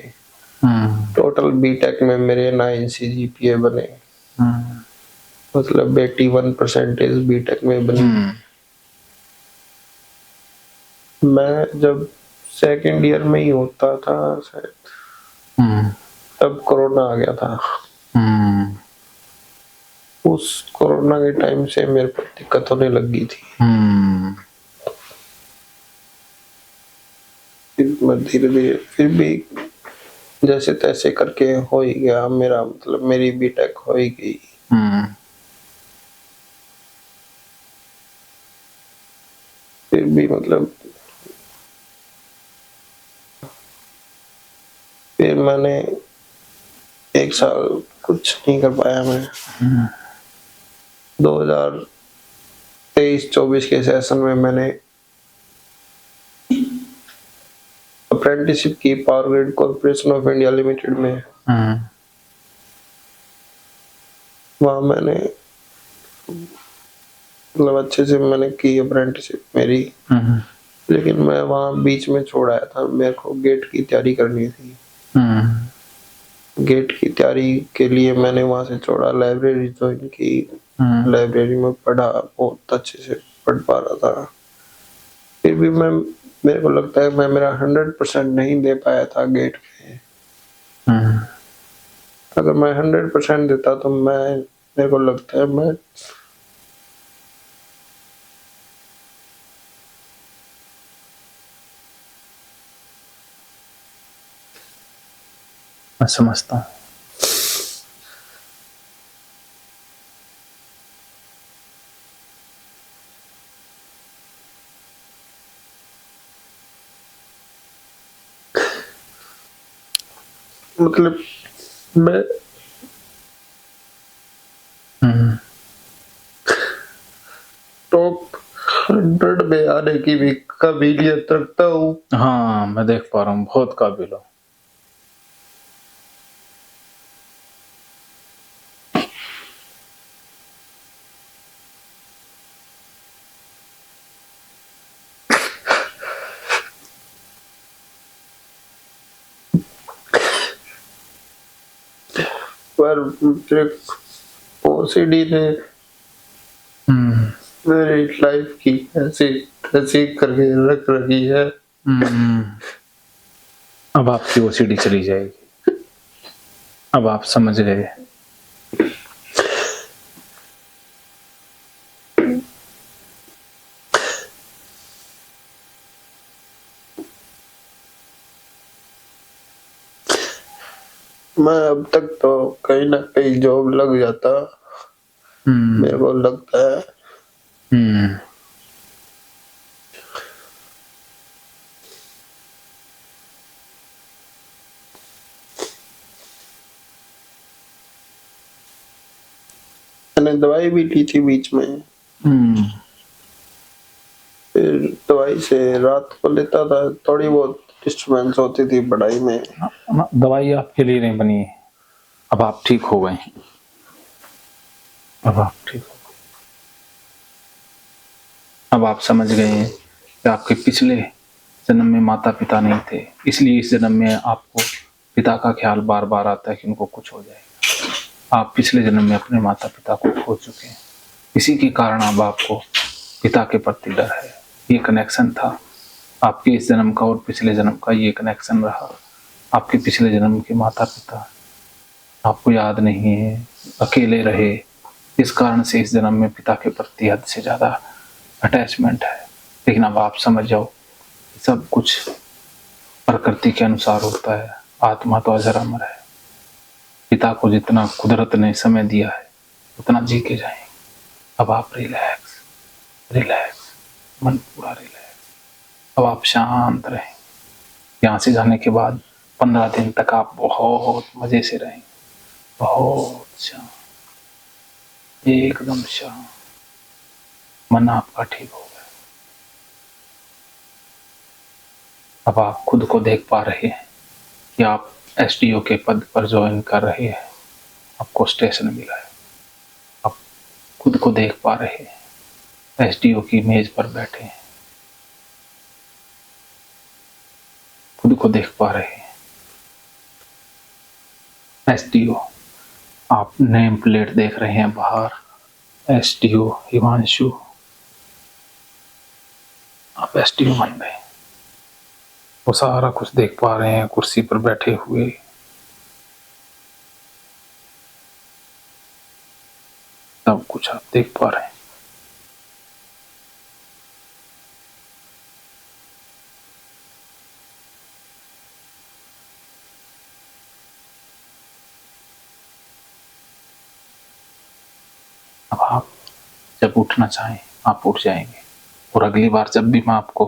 टोटल बीटेक में मेरे 9 सीजीपीए बने। मतलब 81% बीटेक में बनी। मैं जब सेकंड ईयर में ही होता था शायद, तब कोरोना आ गया था। उस कोरोना के टाइम से मेरे को दिक्कत होने लग गई थी। फिर मैं धीरे धीरे फिर भी जैसे तैसे करके हो ही गया मेरा, मतलब मेरी बीटेक हो ही गई। फिर भी मतलब फिर मैंने एक साल कुछ नहीं कर पाया मैं। 2023-24 के सेशन में मैंने अप्रेंटिसशिप की power grid corporation of India limited में। वहाँ मैंने मतलब अच्छे से मैंने की अप्रेंटिसशिप मेरी। लेकिन मैं वहाँ बीच में छोड़ आया था, मेरे को गेट की तैयारी करनी थी। गेट की तैयारी के लिए मैंने वहाँ से छोड़ा, लाइब्रेरी ज्वाइन की। लाइब्रेरी में पढ़ा, बहुत अच्छे से पढ़ पा रहा था। फिर भी मेरे को लगता है मैं मेरा 100% नहीं दे पाया था गेट में। अगर मैं 100% देता तो मेरे को लगता है मैं समझता हूँ। मतलब मैं टॉप 100 में आने की भी काबिलियत रखता हूँ। हाँ, मैं देख पा रहा हूँ, बहुत काबिल हो। पर ओसीडी ने मेरी लाइफ की ऐसी ऐसी करके रख रखी है। अब आपकी ओसीडी चली जाएगी, अब आप समझ गए। मैं अब तक तो कहीं ना कहीं जॉब लग जाता, मेरे को लगता है। मैंने दवाई भी ली थी बीच में। फिर दवाई से रात को लेता था, थोड़ी बहुत डिस्टर्बेंस होती थी पढ़ाई में। दवाई आपके लिए नहीं बनी है, अब आप ठीक हो गए। अब आप ठीक हो गए, अब आप समझ गए हैं कि आपके पिछले जन्म में माता पिता नहीं थे, इसलिए इस जन्म में आपको पिता का ख्याल बार बार आता है कि उनको कुछ हो जाएगा। आप पिछले जन्म में अपने माता पिता को खो चुके हैं, इसी के कारण अब आपको पिता के प्रति डर है। ये कनेक्शन था आपके इस जन्म का और पिछले जन्म का, ये कनेक्शन रहा। आपके पिछले जन्म के माता पिता आपको याद नहीं है, अकेले रहे, इस कारण से इस जन्म में पिता के प्रति हद से ज़्यादा अटैचमेंट है। लेकिन अब आप समझ जाओ, सब कुछ प्रकृति के अनुसार होता है, आत्मा तो अजर अमर है। पिता को जितना कुदरत ने समय दिया है उतना जी के जाएं। अब आप रिलैक्स रिलैक्स, मन पूरा रिलैक्स। अब आप शांत रहें। यहाँ से जाने के बाद 15 दिन तक आप बहुत मजे से रहें, बहुत शांत, एकदम शांत। मन आपका ठीक हो गया। अब आप खुद को देख पा रहे हैं कि आप एसडीओ के पद पर ज्वाइन कर रहे हैं, आपको स्टेशन मिला है। आप खुद को देख पा रहे हैं, एसडीओ की मेज पर बैठे हैं, खुद को देख पा रहे हैं। एसडीओ, आप नेम प्लेट देख रहे हैं बाहर, एसडीओ हिमांशु, आप एसडीओ बन गए। वो सारा कुछ देख पा रहे हैं कुर्सी पर बैठे हुए। सब कुछ आप देख पा रहे हैं। अब आप जब उठना चाहें आप उठ जाएंगे, और अगली बार जब भी मैं आपको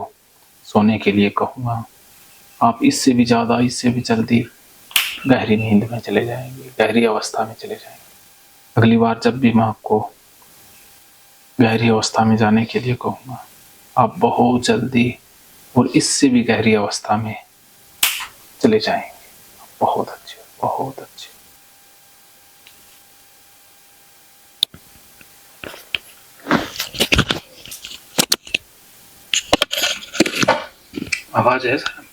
सोने के लिए कहूँगा, आप इससे भी ज़्यादा, इससे भी जल्दी गहरी नींद में चले जाएंगे, गहरी अवस्था में चले जाएंगे। अगली बार जब भी मैं आपको गहरी अवस्था में जाने के लिए कहूँगा, आप बहुत जल्दी और इससे भी गहरी अवस्था में चले जाएंगे। बहुत अच्छे, बहुत अच्छे। आवाज है सर?